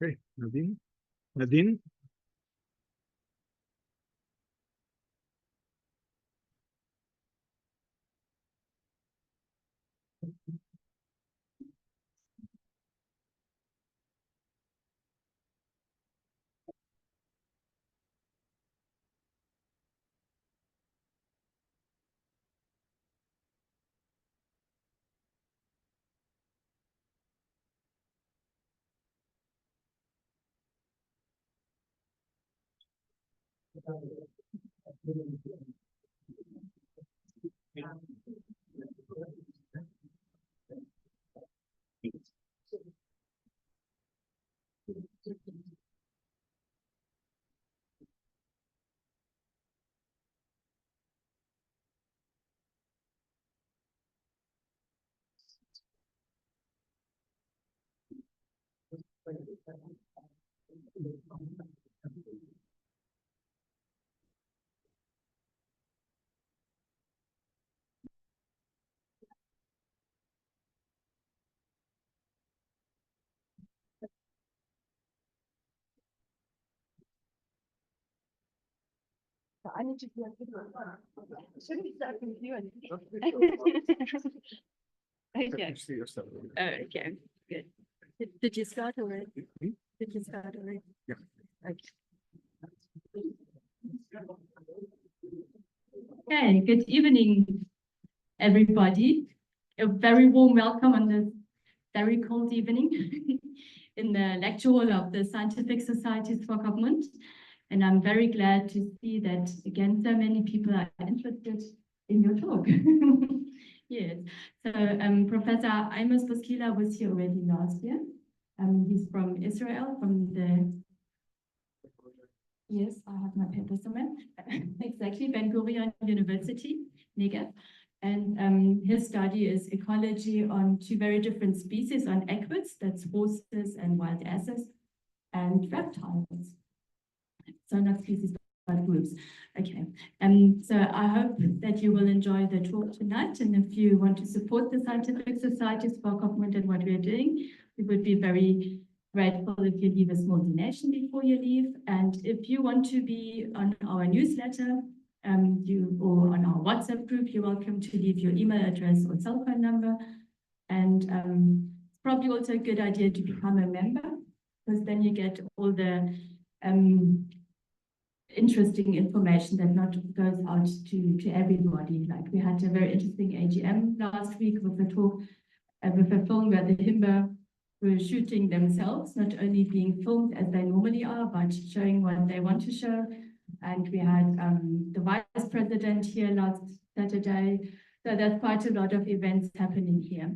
Okay, Nadine. Nadine. I need to do a video. Shouldn't we start with you? Okay. Okay, good. Did you start already? Did you start already? Yeah. Okay. Okay, good evening, everybody. A very warm welcome on this very cold evening in the lecture hall of the Scientific Society Swakopmund. And I'm very glad to see that, again, so many people are interested in your talk. Yes. So Professor Amos Bouskila was here already last year. He's from Israel, from the... Yes, I have my paper somewhere. Exactly, Ben Gurion University, Negev. And his study is ecology on two very different species, on equids, that's horses and wild asses, and reptiles. So not species, but groups. Okay. So I hope that you will enjoy the talk tonight. And if you want to support the Scientific Society Swakopmund and what we're doing, we would be very grateful if you leave a small donation before you leave. And if you want to be on our newsletter, or on our WhatsApp group, you're welcome to leave your email address or cell phone number. And it's probably also a good idea to become a member, because then you get all the interesting information that not goes out to everybody. Like we had a very interesting AGM last week with a talk, with a film where the Himba were shooting themselves, not only being filmed as they normally are, but showing what they want to show. And we had the vice president here last Saturday. So there's quite a lot of events happening here.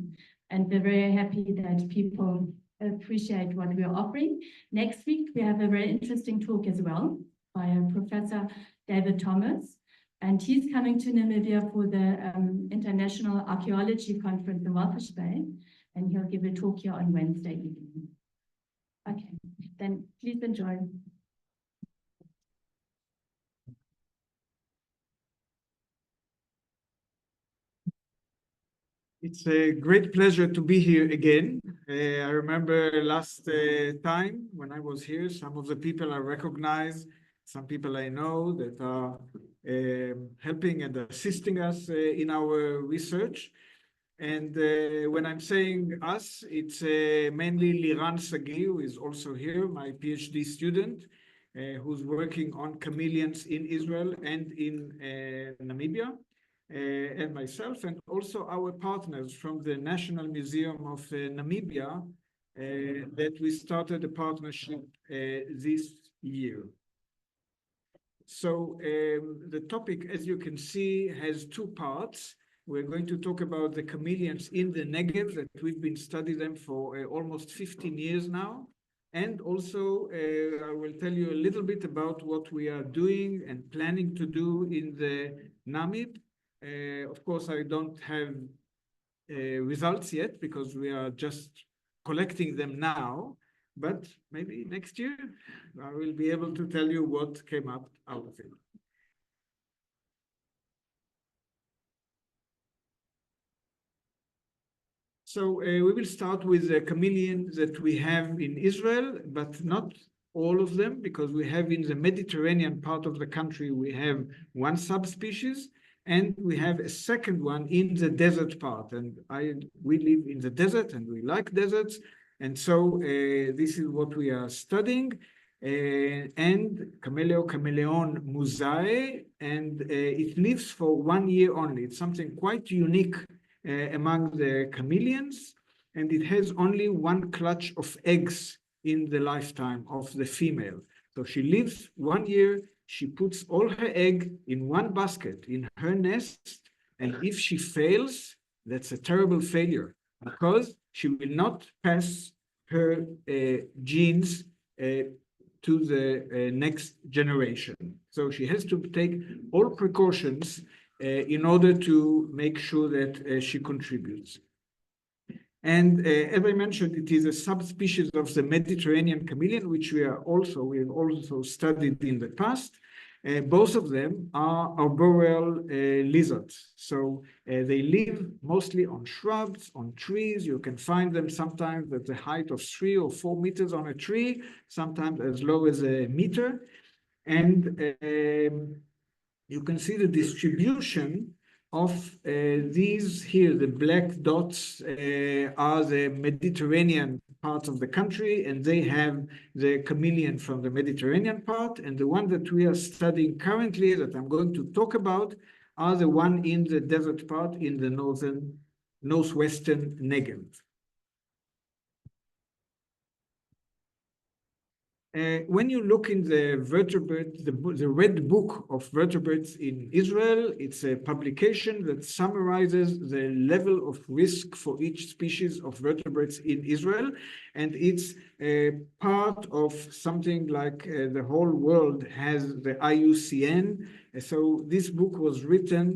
And we're very happy that people appreciate what we're offering. Next week, we have a very interesting talk as well by Professor David Thomas. And he's coming to Namibia for the International Archaeology Conference in Walvis Bay. And he'll give a talk here on Wednesday evening. Okay, then please enjoy. It's a great pleasure to be here again. I remember last time when I was here, some of the people I recognize, some people I know that are helping and assisting us in our research. And when I'm saying us, it's mainly Liran Sagi, who is also here, my PhD student, who's working on chameleons in Israel and in Namibia. And myself, and also our partners from the National Museum of Namibia, that we started a partnership this year. So the topic, as you can see, has two parts. We're going to talk about the chameleons in the Negev, that we've been studying them for almost 15 years now. And also, I will tell you a little bit about what we are doing and planning to do in the Namib. Of course, I don't have results yet because we are just collecting them now, but maybe next year I will be able to tell you what came up out of it. So we will start with the chameleons that we have in Israel, but not all of them, because we have in the Mediterranean part of the country, we have one subspecies, and we have a second one in the desert part. And we live in the desert and we like deserts. And so this is what we are studying. And Chameleon musae, and it lives for 1 year only. It's something quite unique among the chameleons, and it has only one clutch of eggs in the lifetime of the female. So she lives 1 year, she puts all her egg in one basket in her nest, and if she fails, that's a terrible failure, because she will not pass her genes to the next generation. So she has to take all precautions in order to make sure that she contributes. And as I mentioned, it is a subspecies of the Mediterranean chameleon, which we have also studied in the past. Both of them are arboreal lizards. So they live mostly on shrubs, on trees. You can find them sometimes at the height of 3 or 4 meters on a tree, sometimes as low as a meter. And you can see the distribution of these here. The black dots are the Mediterranean part of the country, and they have the chameleon from the Mediterranean part. And the one that we are studying currently, that I'm going to talk about, are the one in the desert part in the northwestern Negev. When you look in the vertebrate, the Red Book of Vertebrates in Israel, it's a publication that summarizes the level of risk for each species of vertebrates in Israel. And it's part of something like the whole world has the IUCN. So this book was written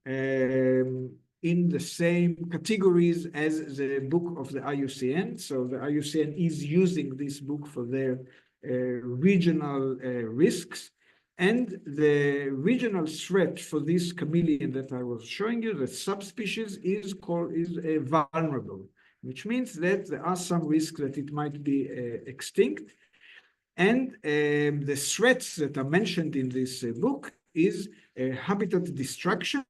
in the same categories as the book of the IUCN. So the IUCN is using this book for their regional risks, and the regional threat for this chameleon that I was showing you, the subspecies, is vulnerable, which means that there are some risks that it might be extinct. And the threats that are mentioned in this book is habitat destruction,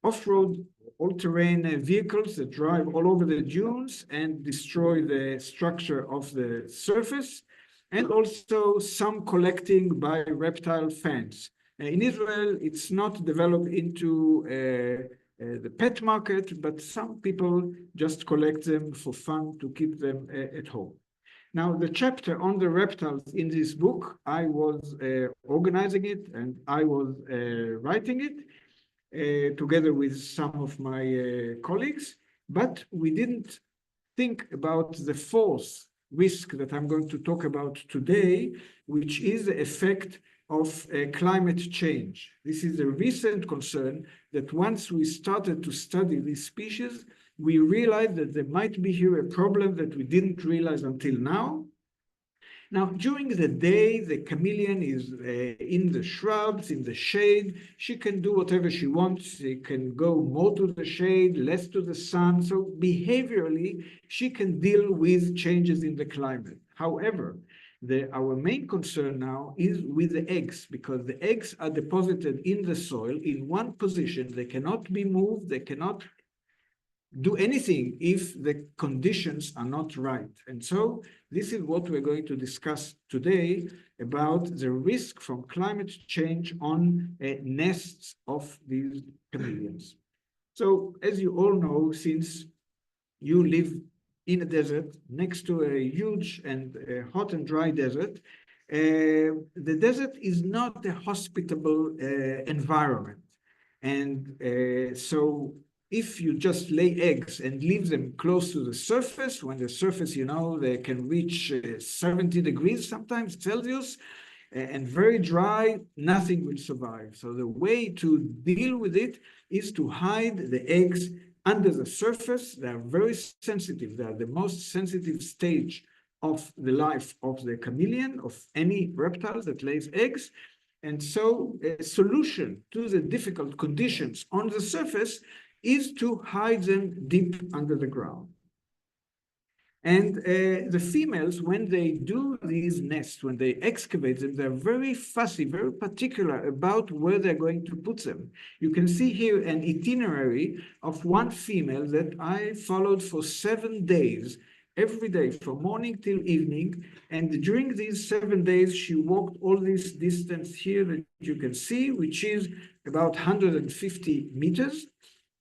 off-road, all-terrain vehicles that drive all over the dunes and destroy the structure of the surface, and also some collecting by reptile fans. In Israel, it's not developed into the pet market, but some people just collect them for fun to keep them at home. Now, the chapter on the reptiles in this book, I was organizing it and I was writing it together with some of my colleagues, but we didn't think about the fourth risk that I'm going to talk about today, which is the effect of climate change. This is a recent concern that once we started to study these species, we realized that there might be here a problem that we didn't realize until now. Now, during the day, the chameleon is in the shrubs, in the shade. She can do whatever she wants. She can go more to the shade, less to the sun. So behaviorally, she can deal with changes in the climate. However, our main concern now is with the eggs, because the eggs are deposited in the soil in one position. They cannot be moved. They cannot do anything if the conditions are not right. And so this is what we're going to discuss today about the risk from climate change on nests of these chameleons. So as you all know, since you live in a desert next to a huge and hot and dry desert, the desert is not a hospitable environment. And so if you just lay eggs and leave them close to the surface, when the surface, you know, they can reach 70 degrees sometimes Celsius, and very dry, nothing will survive. So the way to deal with it is to hide the eggs under the surface. They are very sensitive. They are the most sensitive stage of the life of the chameleon, of any reptile that lays eggs. And so a solution to the difficult conditions on the surface is to hide them deep under the ground. And the females, when they do these nests, when they excavate them, they're very fussy, very particular about where they're going to put them. You can see here an itinerary of one female that I followed for 7 days, every day from morning till evening. And during these 7 days, she walked all this distance here that you can see, which is about 150 meters.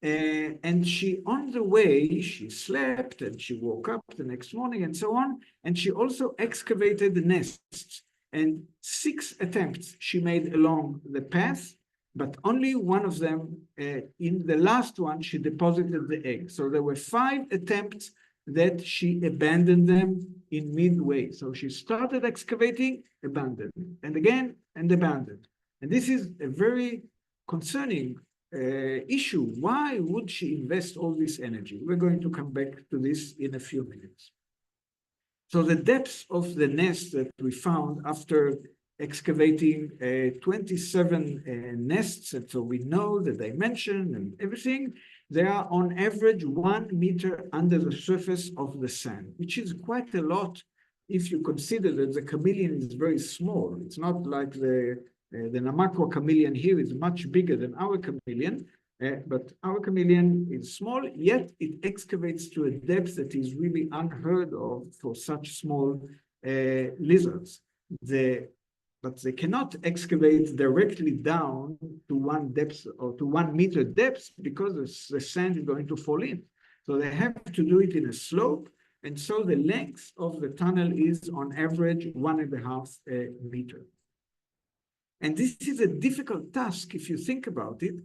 And she, on the way, she slept and she woke up the next morning and so on. And she also excavated the nests. And 6 attempts she made along the path, but only one of them, in the last one, she deposited the egg. So there were 5 attempts that she abandoned them in midway. So she started excavating, abandoned, and again, and abandoned. And this is a very concerning issue. Why would she invest all this energy? We're going to come back to this in a few minutes. So the depth of the nest that we found after excavating 27 nests, and so we know the dimension and everything, they are on average 1 meter under the surface of the sand, which is quite a lot if you consider that the chameleon is very small. It's not like the Namaqua chameleon here is much bigger than our chameleon, but our chameleon is small, yet it excavates to a depth that is really unheard of for such small lizards. But they cannot excavate directly down to 1 depth or to 1 meter depth because the sand is going to fall in. So they have to do it in a slope, and so the length of the tunnel is on average 1.5 meter. And this is a difficult task if you think about it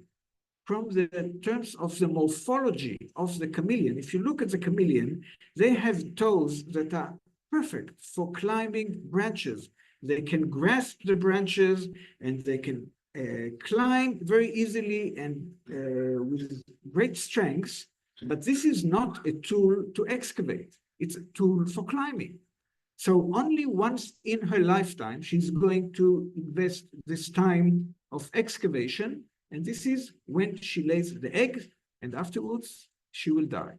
from the terms of the morphology of the chameleon. If you look at the chameleon, they have toes that are perfect for climbing branches. They can grasp the branches and they can climb very easily and with great strength, but this is not a tool to excavate. It's a tool for climbing. So only once in her lifetime, she's going to invest this time of excavation. And this is when she lays the egg, and afterwards she will die.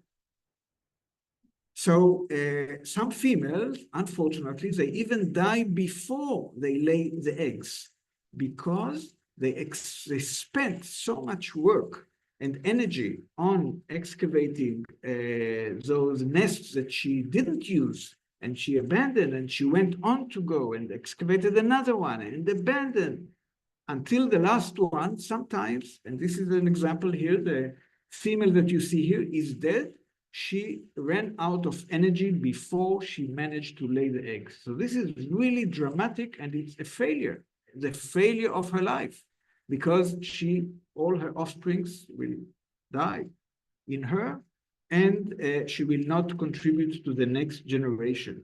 So some females, unfortunately, they even die before they lay the eggs because they spent so much work and energy on excavating those nests that she didn't use. And she abandoned, and she went on to go and excavated another one and abandoned until the last one sometimes, and this is an example here, the female that you see here is dead. She ran out of energy before she managed to lay the eggs. So this is really dramatic, and it's a failure, the failure of her life, because all her offsprings will die in her, and she will not contribute to the next generation.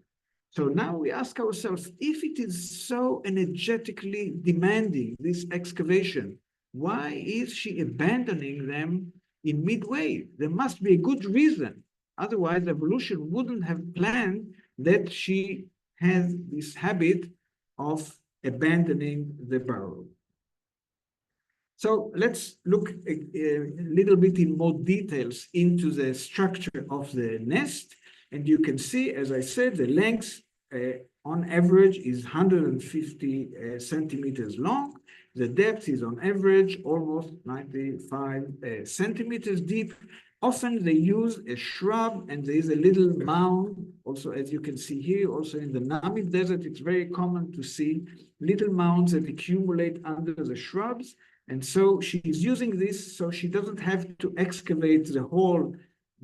So now we ask ourselves, if it is so energetically demanding, this excavation, why is she abandoning them in midway? There must be a good reason. Otherwise, evolution wouldn't have planned that she has this habit of abandoning the burrow. So let's look a little bit in more details into the structure of the nest. And you can see, as I said, the length on average is 150 centimeters long. The depth is on average almost 95 centimeters deep. Often they use a shrub, and there is a little mound. Also, as you can see here, also in the Namib Desert, it's very common to see little mounds that accumulate under the shrubs. And so she is using this so she doesn't have to excavate the whole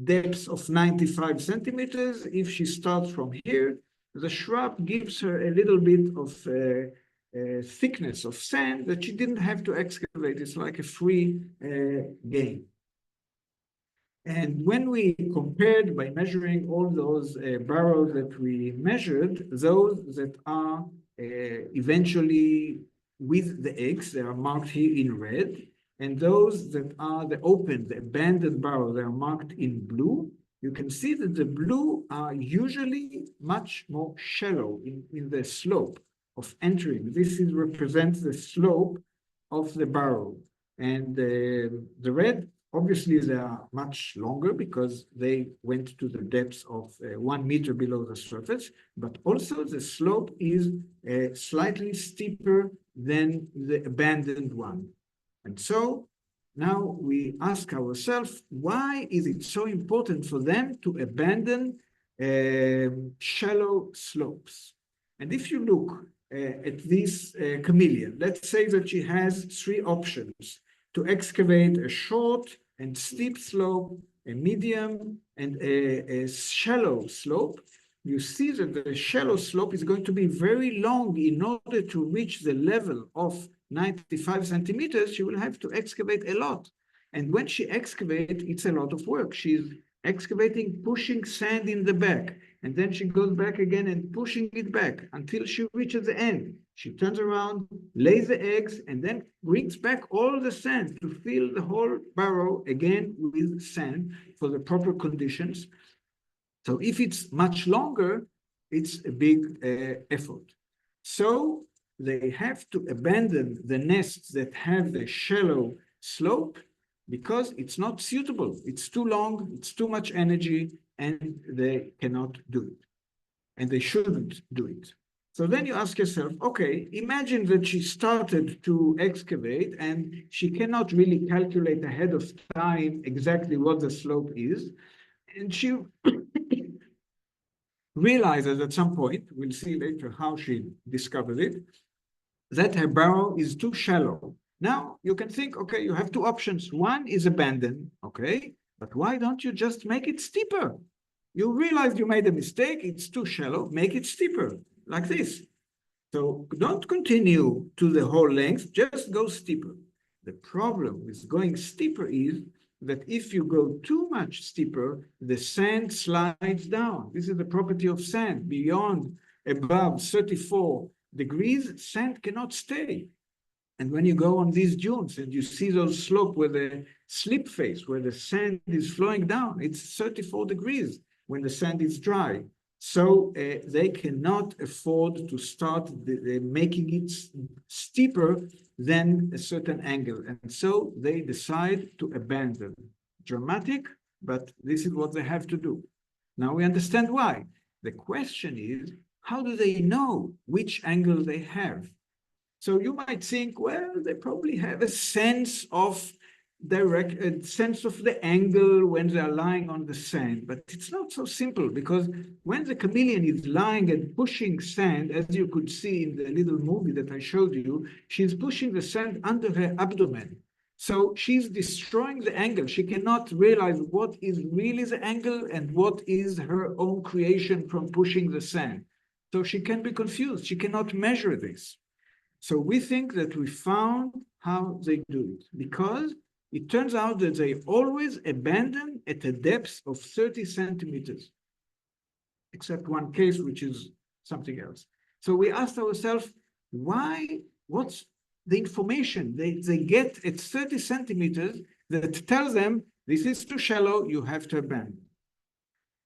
depth of 95 centimeters. If she starts from here, the shrub gives her a little bit of thickness of sand that she didn't have to excavate. It's like a free gain. And when we compared by measuring all those burrows that we measured, those that are eventually with the eggs, they are marked here in red, and those that are the open, the abandoned burrows, they are marked in blue. You can see that the blue are usually much more shallow in the slope of entering. This represents the slope of the burrow. And the red obviously they are much longer because they went to the depths of 1 meter below the surface, but also the slope is slightly steeper than the abandoned one. And so now we ask ourselves, why is it so important for them to abandon shallow slopes? And if you look at this chameleon, let's say that she has 3 options: to excavate a short and steep slope, a medium, and a shallow slope. You see that the shallow slope is going to be very long. In order to reach the level of 95 centimeters, she will have to excavate a lot. And when she excavates, it's a lot of work. She's excavating, pushing sand in the back, and then she goes back again and pushing it back until she reaches the end. She turns around, lays the eggs, and then brings back all the sand to fill the whole burrow again with sand for the proper conditions. So if it's much longer, it's a big effort. So they have to abandon the nests that have the shallow slope because it's not suitable. It's too long, it's too much energy, and they cannot do it. And they shouldn't do it. So then you ask yourself, okay, imagine that she started to excavate and she cannot really calculate ahead of time exactly what the slope is. And she realizes at some point, we'll see later how she discovered it, that her burrow is too shallow. Now you can think, okay, you have 2 options. One is abandon, okay, but why don't you just make it steeper? You realize you made a mistake, it's too shallow, make it steeper, like this. So don't continue to the whole length, just go steeper. The problem with going steeper is that if you go too much steeper, the sand slides down. This is the property of sand. Beyond, above 34 degrees, sand cannot stay. And when you go on these dunes and you see those slopes where the slip face, where the sand is flowing down, it's 34 degrees when the sand is dry. So they cannot afford to start making it steeper than a certain angle. And so they decide to abandon. Dramatic, but this is what they have to do. Now we understand why. The question is, how do they know which angle they have? So you might think, well, they probably have a sense of the angle when they are lying on the sand, but it's not so simple, because when the chameleon is lying and pushing sand, as you could see in the little movie that I showed you, she's pushing the sand under her abdomen. So she's destroying the angle. She cannot realize what is really the angle and what is her own creation from pushing the sand. So she can be confused. She cannot measure this. So we think that we found how they do it, because it turns out that they always abandon at a depth of 30 centimeters, except one case, which is something else. So we asked ourselves, why, what's the information they get at 30 centimeters that tells them this is too shallow, you have to abandon?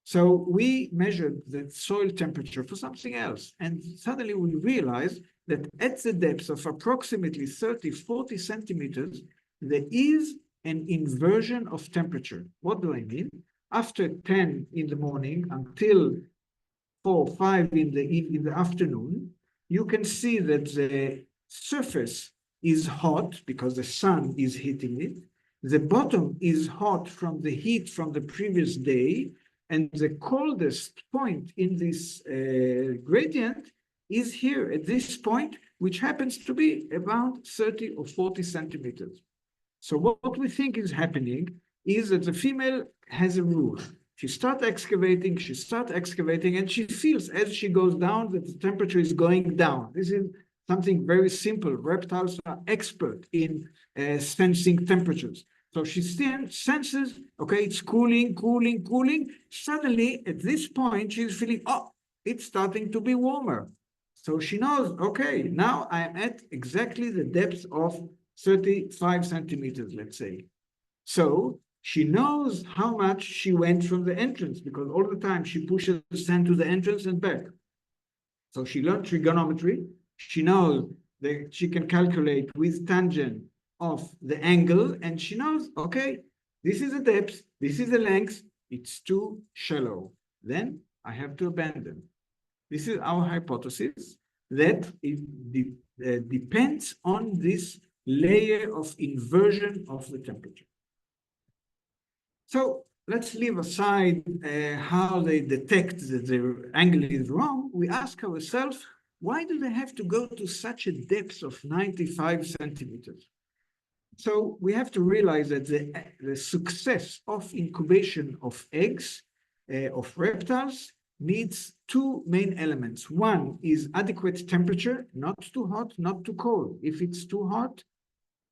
So we measured the soil temperature for something else, and suddenly we realized that at the depth of approximately 30, 40 centimeters, there is an inversion of temperature. What do I mean? After 10 in the morning until 4, 5 in the afternoon, you can see that the surface is hot because the sun is heating it. The bottom is hot from the heat from the previous day, and the coldest point in this gradient is here at this point, which happens to be about 30 or 40 centimeters. So what we think is happening is that the female has a rule. She starts excavating, and she feels as she goes down that the temperature is going down. This is something very simple. Reptiles are expert in sensing temperatures. So she senses, okay, it's cooling, cooling, cooling. Suddenly, at this point, she's feeling, oh, it's starting to be warmer. So she knows, okay, now I am at exactly the depth of 35 centimeters, let's say. So she knows how much she went from the entrance, because all the time she pushes the sand to the entrance and back. So she learned trigonometry. She knows that she can calculate with tangent of the angle, and she knows, okay, This is the depth, this is the length, it's too shallow. Then I have to abandon. This is our hypothesis that it depends on this layer of inversion of the temperature. So let's leave aside how they detect that the angle is wrong. We ask ourselves, why do they have to go to such a depth of 95 centimeters? So we have to realize that the success of incubation of eggs, of reptiles, needs two main elements. One is adequate temperature, not too hot, not too cold. If it's too hot,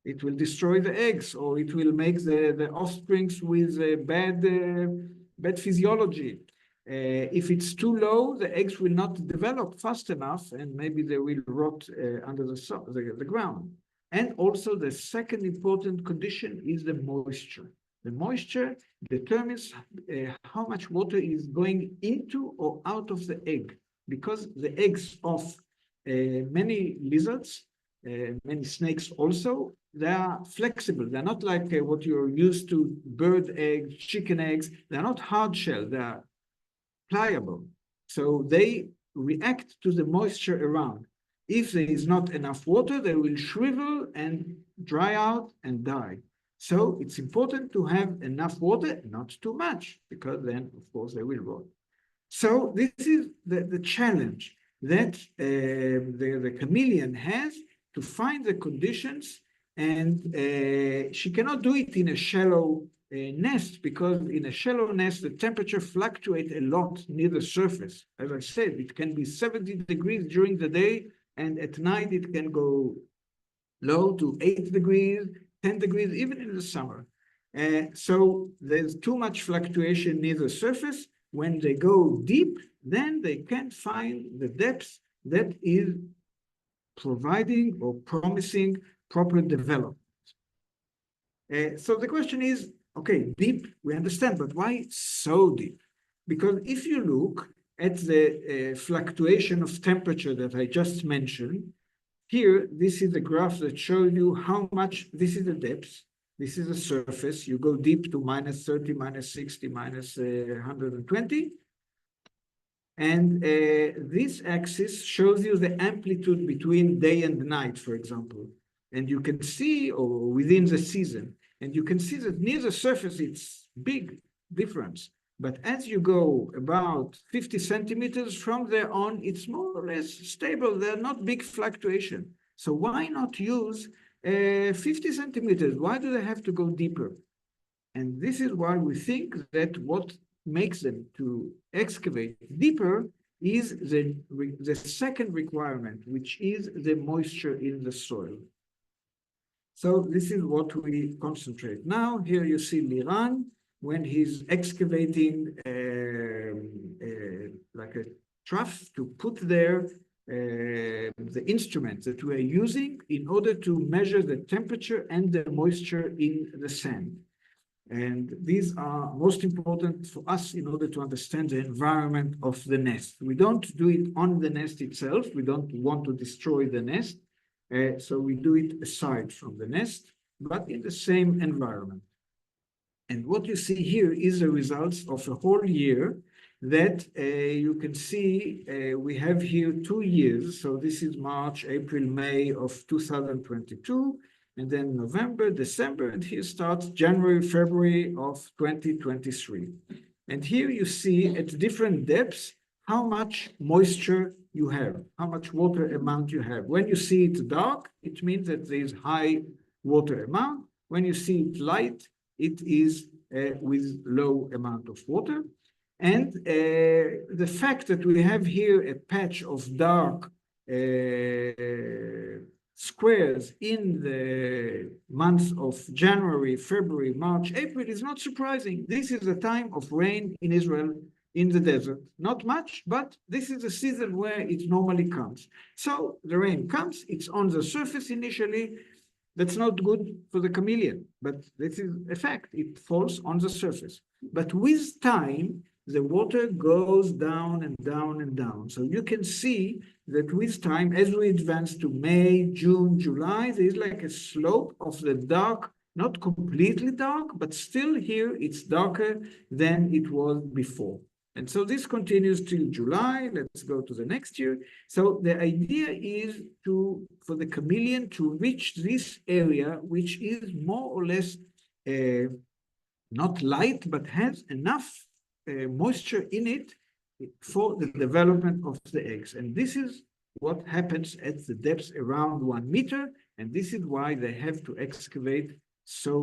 it will destroy the eggs, or it will make the offsprings with bad physiology. If it's too low, the eggs will not develop fast enough, and maybe they will rot under the ground. And also the second important condition is the moisture. The moisture determines how much water is going into or out of the egg, because the eggs of many lizards, many snakes also, they are flexible. They're not like what you're used to, bird eggs, chicken eggs. They're not hard shell, they are pliable. So they react to the moisture around. If there is not enough water, they will shrivel and dry out and die. So it's important to have enough water, not too much, because then, of course, they will rot. So this is the challenge that the chameleon has, to find the conditions, and she cannot do it in a shallow nest, because in a shallow nest, the temperature fluctuates a lot near the surface. As I said, it can be 70 degrees during the day, and at night it can go low to 8 degrees, 10 degrees, even in the summer. So there's too much fluctuation near the surface. When they go deep, then they can't find the depth that is providing or promising proper development. So the question is, okay, deep, we understand, but why so deep? Because if you look at the fluctuation of temperature that I just mentioned, here, this is a graph that shows you how much, this is the depth, this is the surface, you go deep to minus 30, minus 60, minus 120. And this axis shows you the amplitude between day and night, for example. And you can see, or within the season, and you can see that near the surface, it's big difference. But as you go about 50 centimeters from there on, it's more or less stable. There are not big fluctuation. So why not use 50 centimeters? Why do they have to go deeper? And this is why we think that what makes them to excavate deeper is the second requirement, which is the moisture in the soil. So this is what we concentrate. Now, here you see Liran, when he's excavating like a trough to put there the instruments that we are using in order to measure the temperature and the moisture in the sand. And these are most important for us in order to understand the environment of the nest. We don't do it on the nest itself. We don't want to destroy the nest. So we do it aside from the nest, but in the same environment. And what you see here is the results of a whole year that you can see we have here 2 years. So this is March, April, May of 2022, and then November, December, and here starts January, February of 2023. And here you see at different depths how much moisture you have, how much water amount you have. When you see it dark, it means that there is high water amount. When you see it light, it is with low amount of water. And the fact that we have here a patch of dark squares in the months of January, February, March, April is not surprising. This is the time of rain in Israel, in the desert. Not much, but this is the season where it normally comes. So the rain comes, it's on the surface initially. That's not good for the chameleon, but this is a fact. It falls on the surface. But with time, the water goes down and down and down. So you can see that with time, as we advance to May, June, July, there is like a slope of the dark not completely dark, but still here it's darker than it was before. And so this continues till July. Let's go to the next year. So the idea is for the chameleon to reach this area, which is more or less not light, but has enough moisture in it for the development of the eggs. And this is what happens at the depths around 1 meter. And this is why they have to excavate so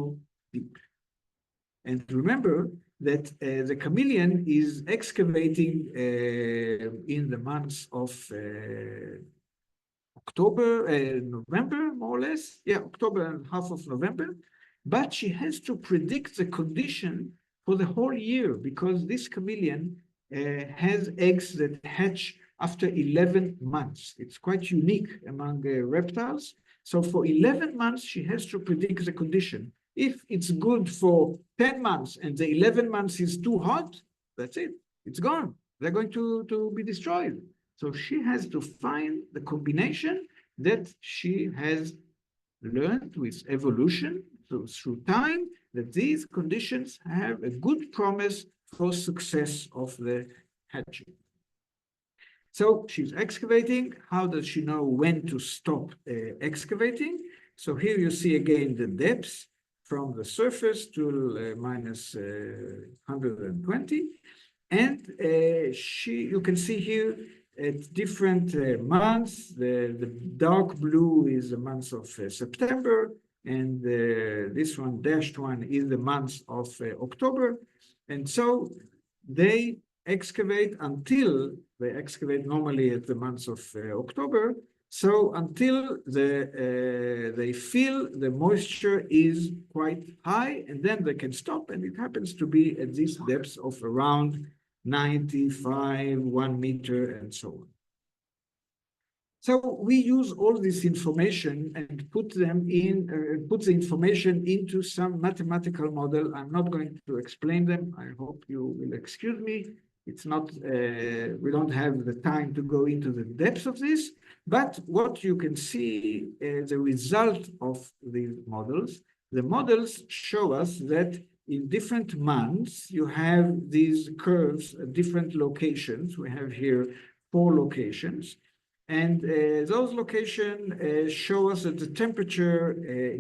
deep. And remember that the chameleon is excavating in the months of October, November, more or less. Yeah, October and half of November. But she has to predict the condition for the whole year, because this chameleon has eggs that hatch after 11 months. It's quite unique among reptiles. So for 11 months, she has to predict the condition. If it's good for 10 months and the 11 months is too hot, that's it. It's gone. They're going to be destroyed. So she has to find the combination that she has learned with evolution, so through time, that these conditions have a good promise for success of the hatching. So she's excavating. How does she know when to stop excavating? So here you see again the depths from the surface to minus 120. And you can see here at different months, the dark blue is the month of September, and this one, dashed one, is the month of October. And so they excavate until they excavate normally at the month of October. So until they feel the moisture is quite high, and then they can stop. And it happens to be at these depths of around 95, 1 meter, and so on. So we use all this information and put the information into some mathematical model. I'm not going to explain them. I hope you will excuse me. It's not, we don't have the time to go into the depths of this, but what you can see is the result of these models. The models show us that in different months, you have these curves at different locations. We have here 4 locations. And those locations show us that the temperature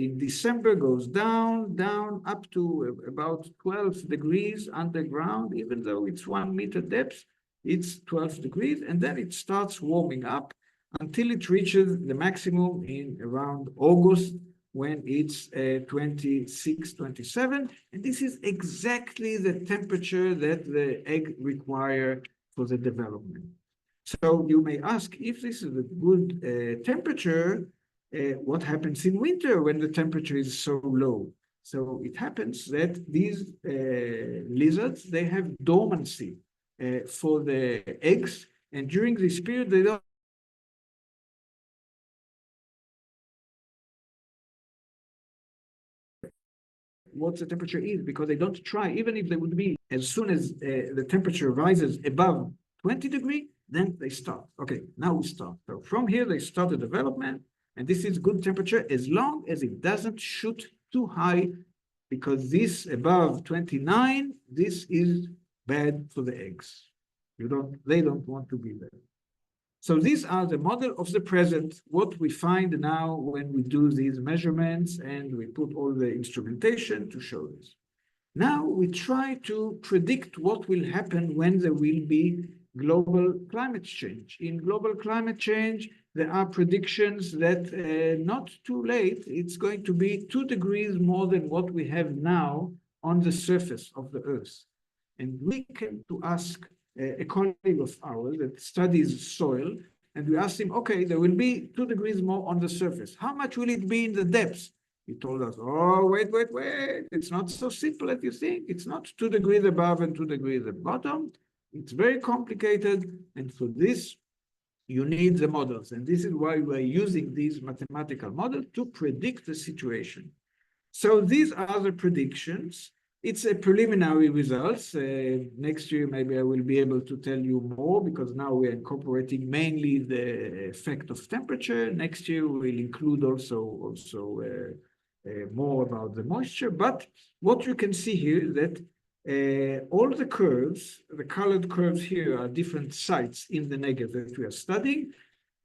in December goes down up to about 12 degrees underground, even though it's 1 meter depth, it's 12 degrees. And then it starts warming up until it reaches the maximum in around August, when it's 26, 27. And this is exactly the temperature that the egg require for the development. So you may ask, if this is a good temperature, what happens in winter when the temperature is so low? So it happens that these lizards, they have dormancy for the eggs. And during this period, they don't what the temperature is, because they don't try, even if they would be, as soon as the temperature rises above 20 degrees, then they start. Okay, now we start. So from here, they start the development, and this is good temperature as long as it doesn't shoot too high, because this above 29, this is bad for the eggs. They don't want to be there. So these are the model of the present, what we find now when we do these measurements and we put all the instrumentation to show this. Now we try to predict what will happen when there will be global climate change. In global climate change, there are predictions that not too late, it's going to be 2 degrees more than what we have now on the surface of the Earth. And we came to ask a colleague of ours that studies soil, and we asked him, okay, there will be 2 degrees more on the surface. How much will it be in the depths? He told us, oh, wait. It's not so simple as you think. It's not 2 degrees above and 2 degrees at bottom. It's very complicated. And for this, you need the models. And this is why we're using these mathematical models to predict the situation. So these are the predictions. It's a preliminary results. Next year, maybe I will be able to tell you more, because now we're incorporating mainly the effect of temperature. Next year, we'll include also more about the moisture. But what you can see here is that all the curves, the colored curves here are different sites in the Negev that we are studying.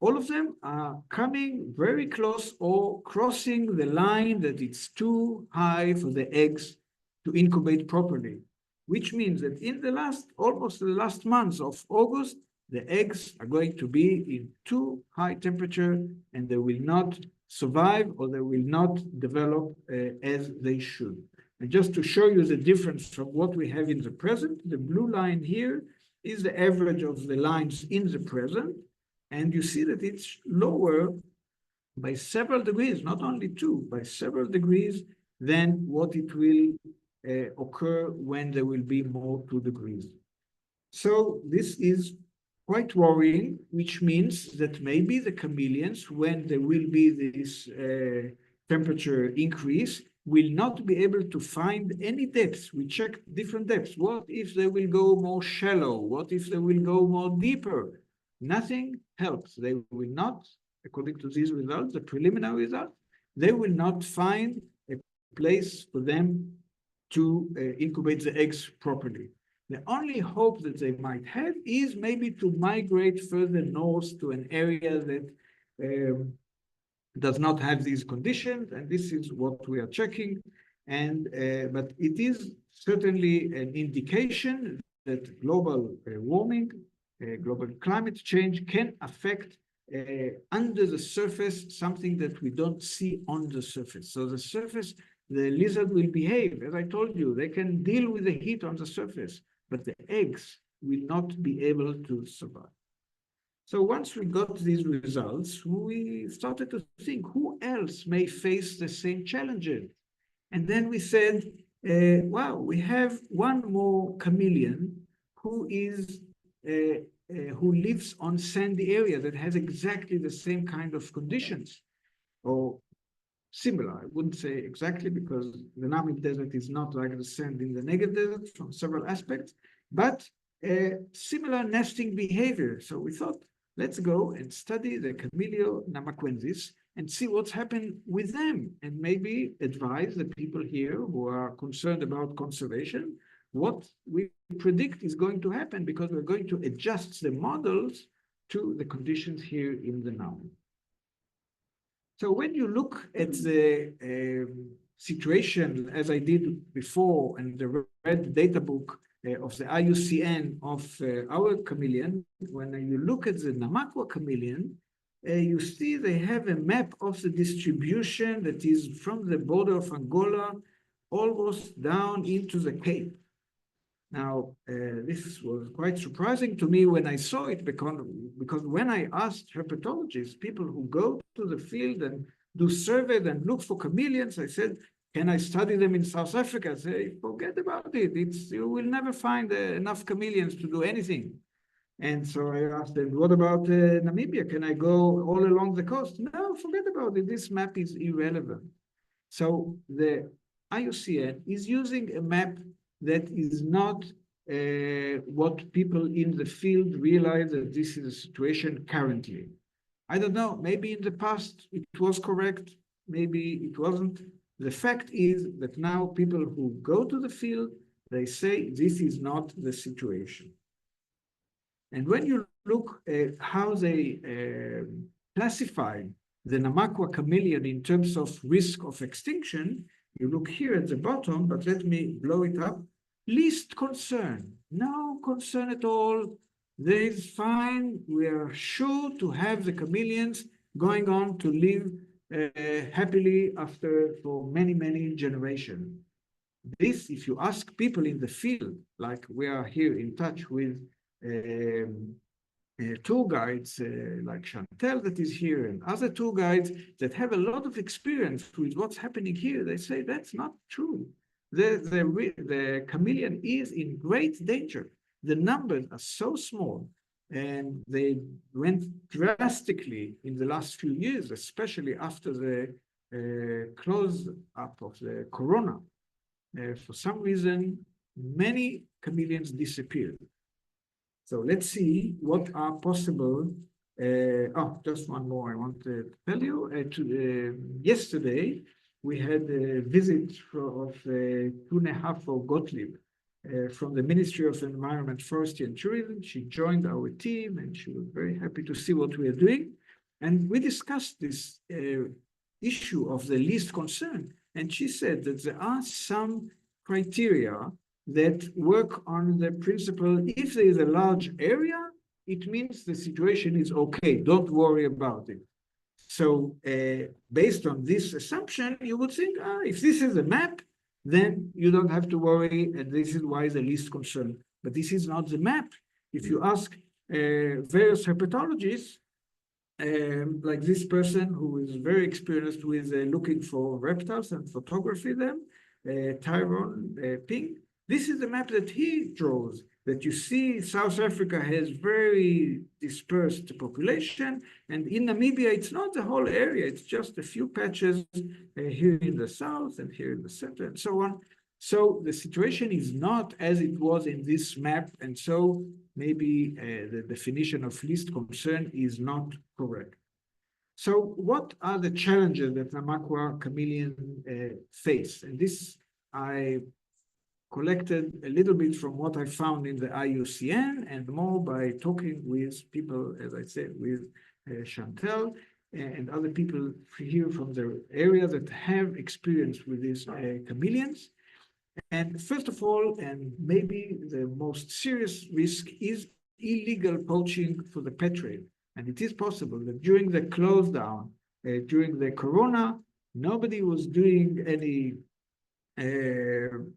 All of them are coming very close or crossing the line that it's too high for the eggs to incubate properly, which means that in the almost the last months of August, the eggs are going to be in too high temperature and they will not survive or they will not develop as they should. And just to show you the difference from what we have in the present, the blue line here is the average of the lines in the present. And you see that it's lower by several degrees, not only 2, by several degrees than what it will occur when there will be more 2 degrees. So this is quite worrying, which means that maybe the chameleons, when there will be this temperature increase, will not be able to find any depths. We checked different depths. What if they will go more shallow? What if they will go more deeper? Nothing helps. They will not, according to these results, the preliminary results, they will not find a place for them to incubate the eggs properly. The only hope that they might have is maybe to migrate further north to an area that does not have these conditions, and this is what we are checking. And but it is certainly an indication that global warming, global climate change can affect under the surface something that we don't see on the surface. So the surface, the lizard will behave, as I told you, they can deal with the heat on the surface, but the eggs will not be able to survive. So once we got these results, we started to think who else may face the same challenges. And then we said, wow, we have one more chameleon who lives on sandy area that has exactly the same kind of conditions, or similar. I wouldn't say exactly because the Namib Desert is not like the sand in the Negev Desert from several aspects, but similar nesting behavior. So we thought, let's go and study the Chameleon namaquensis and see what's happened with them, and maybe advise the people here who are concerned about conservation what we predict is going to happen, because we're going to adjust the models to the conditions here in the Namib. So when you look at the situation, as I did before, and the red data book of the IUCN of our chameleon, when you look at the Namaqua chameleon, you see they have a map of the distribution that is from the border of Angola almost down into the Cape. Now, this was quite surprising to me when I saw it, because when I asked herpetologists, people who go to the field and do surveys and look for chameleons, I said, can I study them in South Africa? I say, forget about it. You will never find enough chameleons to do anything. And so I asked them, what about Namibia? Can I go all along the coast? No, forget about it. This map is irrelevant. So the IUCN is using a map that is not what people in the field realize that this is a situation currently. I don't know, maybe in the past it was correct, maybe it wasn't. The fact is that now people who go to the field, they say this is not the situation. And when you look at how they classify the Namaqua chameleon in terms of risk of extinction, you look here at the bottom, but let me blow it up. Least concern, no concern at all. There is fine. We are sure to have the chameleons going on to live happily for many, many generations. This, if you ask people in the field, like we are here in touch with tour guides like Chantel that is here, and other tour guides that have a lot of experience with what's happening here, they say that's not true. The chameleon is in great danger. The numbers are so small, and they went drastically in the last few years, especially after the close up of the corona. For some reason, many chameleons disappeared. So let's see what are possible. Just one more I want to tell you. Yesterday, we had a visit of Tune Hafo Gottlieb from the Ministry of Environment, Forestry and Tourism. She joined our team and she was very happy to see what we are doing. And we discussed this issue of the least concern. And she said that there are some criteria that work on the principle, if there is a large area, it means the situation is okay, don't worry about it. So based on this assumption, you would think, if this is a map, then you don't have to worry, and this is why the least concern. But this is not the map. If you ask various herpetologists, like this person who is very experienced with looking for reptiles and photography them, Tyrone Ping, this is the map that he draws, that you see South Africa has very dispersed population, and in Namibia, it's not the whole area, it's just a few patches here in the south and here in the center and so on. So the situation is not as it was in this map, and so maybe the definition of least concern is not correct. So what are the challenges that Namaqua chameleon face? And this I collected a little bit from what I found in the IUCN and more by talking with people, as I said, with Chantel and other people here from the area that have experience with these chameleons. And first of all, and maybe the most serious risk is illegal poaching for the pet trade. And it is possible that during the close down, during the corona, nobody was doing any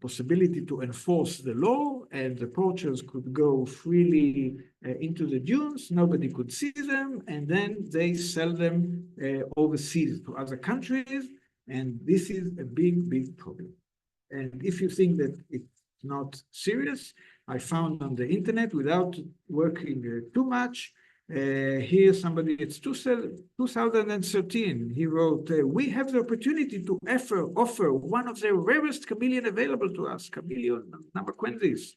possibility to enforce the law, and the poachers could go freely into the dunes, nobody could see them, and then they sell them overseas to other countries, and this is a big, big problem. And if you think that it's not serious, I found on the internet, without working too much, here somebody, it's 2013, he wrote, we have the opportunity to offer one of the rarest chameleon available to us, Chameleon Namaqua,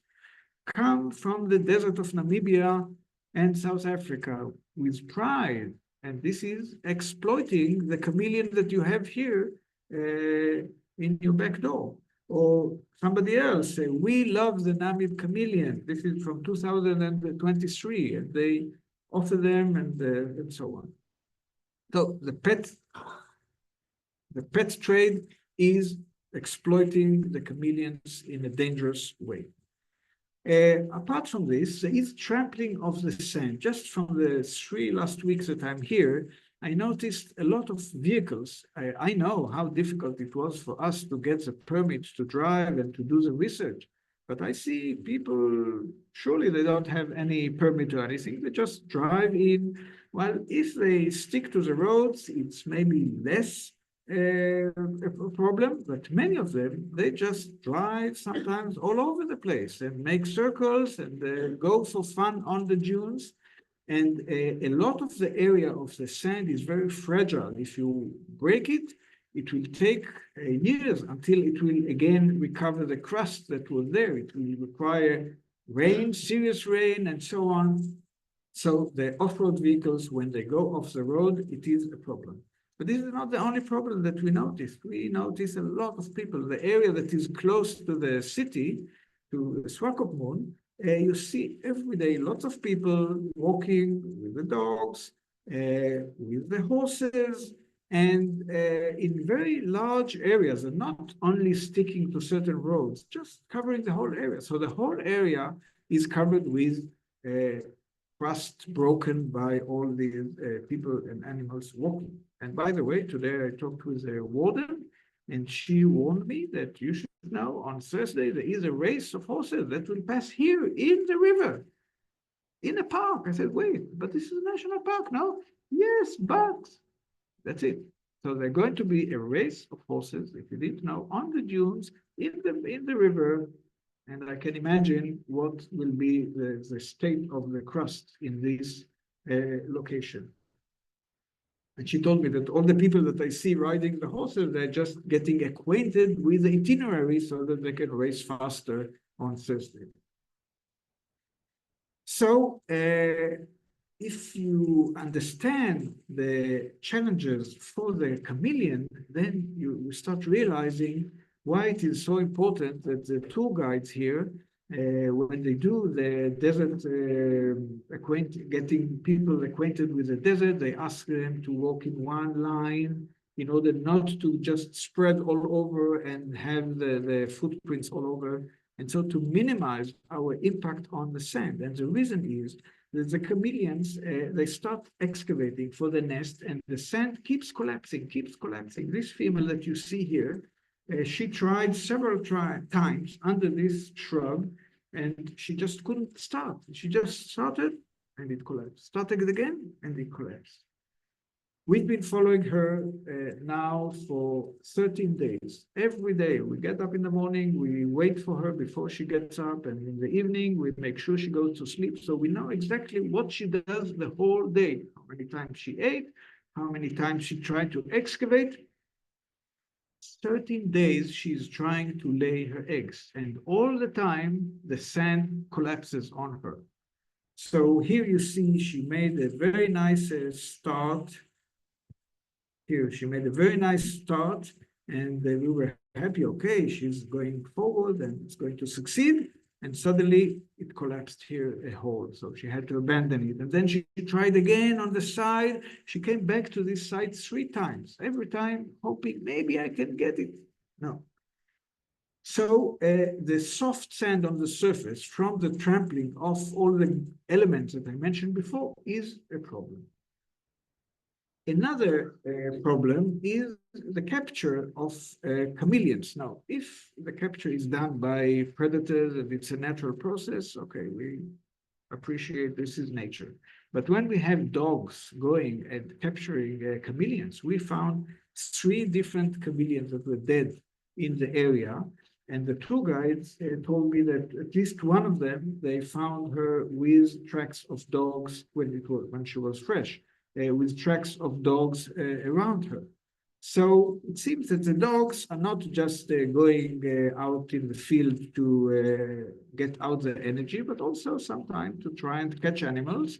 come from the desert of Namibia and South Africa with pride. And this is exploiting the chameleon that you have here in your back door. Or somebody else say, we love the Namib chameleon. This is from 2023, and they offer them and so on. So the pet trade is exploiting the chameleons in a dangerous way. Apart from this, there is trampling of the sand. Just from the 3 last weeks that I'm here, I noticed a lot of vehicles. I know how difficult it was for us to get the permits to drive and to do the research. But I see people, surely they don't have any permit or anything. They just drive in. Well, if they stick to the roads, it's maybe less a problem. But many of them, they just drive sometimes all over the place and make circles and go for fun on the dunes. And a lot of the area of the sand is very fragile. If you break it, it will take years until it will again recover the crust that was there. It will require rain, serious rain, and so on. So the off-road vehicles, when they go off the road, it is a problem. But this is not the only problem that we noticed. We notice a lot of people, the area that is close to the city, to Swakopmund, you see every day lots of people walking with the dogs, with the horses, and in very large areas, and not only sticking to certain roads, just covering the whole area. So the whole area is covered with crust broken by all these people and animals walking. And by the way, today I talked with a warden, and she warned me that you should know on Thursday there is a race of horses that will pass here in the river, in a park. I said, wait, but this is a national park, no? Yes, but that's it. So there's going to be a race of horses, if you didn't know, on the dunes, in the river, and I can imagine what will be the state of the crust in this location. And she told me that all the people that I see riding the horses, they're just getting acquainted with the itinerary so that they can race faster on Thursday. So if you understand the challenges for the chameleon, then you start realizing why it is so important that the tour guides here, when they do the desert getting people acquainted with the desert, they ask them to walk in one line in order not to just spread all over and have the footprints all over, and so to minimize our impact on the sand. And the reason is that the chameleons, they start excavating for the nest, and the sand keeps collapsing, keeps collapsing. This female that you see here, she tried several times under this shrub, and she just couldn't start. She just started, and it collapsed. Started again, and it collapsed. We've been following her now for 13 days. Every day, we get up in the morning, we wait for her before she gets up, and in the evening, we make sure she goes to sleep. So we know exactly what she does the whole day, how many times she ate, how many times she tried to excavate. 13 days, she's trying to lay her eggs, and all the time, the sand collapses on her. So here you see she made a very nice start. Here, she made a very nice start, and we were happy, okay, she's going forward and it's going to succeed. And suddenly it collapsed here, a hole. So she had to abandon it. And then she tried again on the side. She came back to this side 3 times, every time hoping maybe I can get it. No. So the soft sand on the surface from the trampling of all the elements that I mentioned before is a problem. Another problem is the capture of chameleons. Now, if the capture is done by predators and it's a natural process, okay, we appreciate this is nature. But when we have dogs going and capturing chameleons, we found 3 different chameleons that were dead in the area. And the tour guides told me that at least one of them, they found her with tracks of dogs when she was fresh. With tracks of dogs around her. So it seems that the dogs are not just going out in the field to get out the energy, but also sometimes to try and catch animals.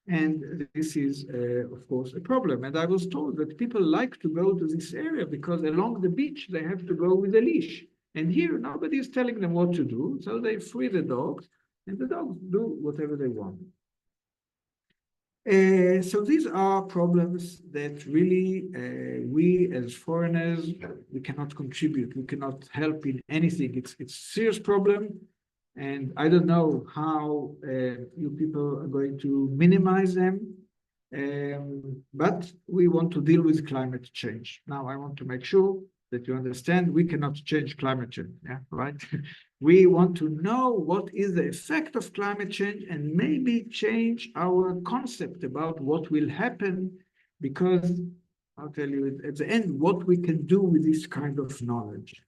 And this is, of course, a problem. And I was told that people like to go to this area because along the beach, they have to go with a leash. And here, nobody is telling them what to do. So they free the dogs, and the dogs do whatever they want. So these are problems that really we as foreigners, we cannot contribute. We cannot help in anything. It's a serious problem. And I don't know how you people are going to minimize them. But we want to deal with climate change. Now, I want to make sure that you understand we cannot change climate change. Yeah, right? We want to know what is the effect of climate change and maybe change our concept about what will happen, because I'll tell you at the end what we can do with this kind of knowledge.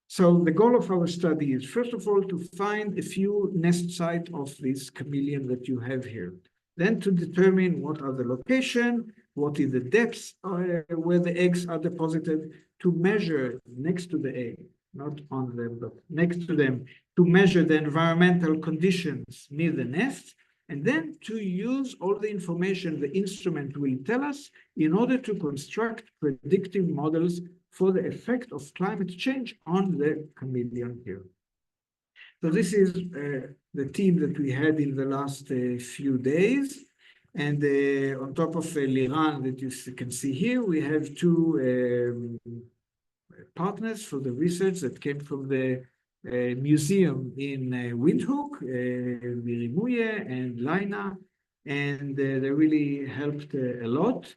So the goal of our study is, first of all, to find a few nest sites of this chameleon that you have here. Then to determine what are the location, what is the depth where the eggs are deposited, to measure next to the egg, not on them, but next to them, to measure the environmental conditions near the nest, and then to use all the information the instrument will tell us in order to construct predictive models for the effect of climate change on the chameleon here. So this is the team that we had in the last few days. And on top of Liran that you can see here, we have 2 partners for the research that came from the museum in Windhoek, Mirimuye and Laina, and they really helped a lot.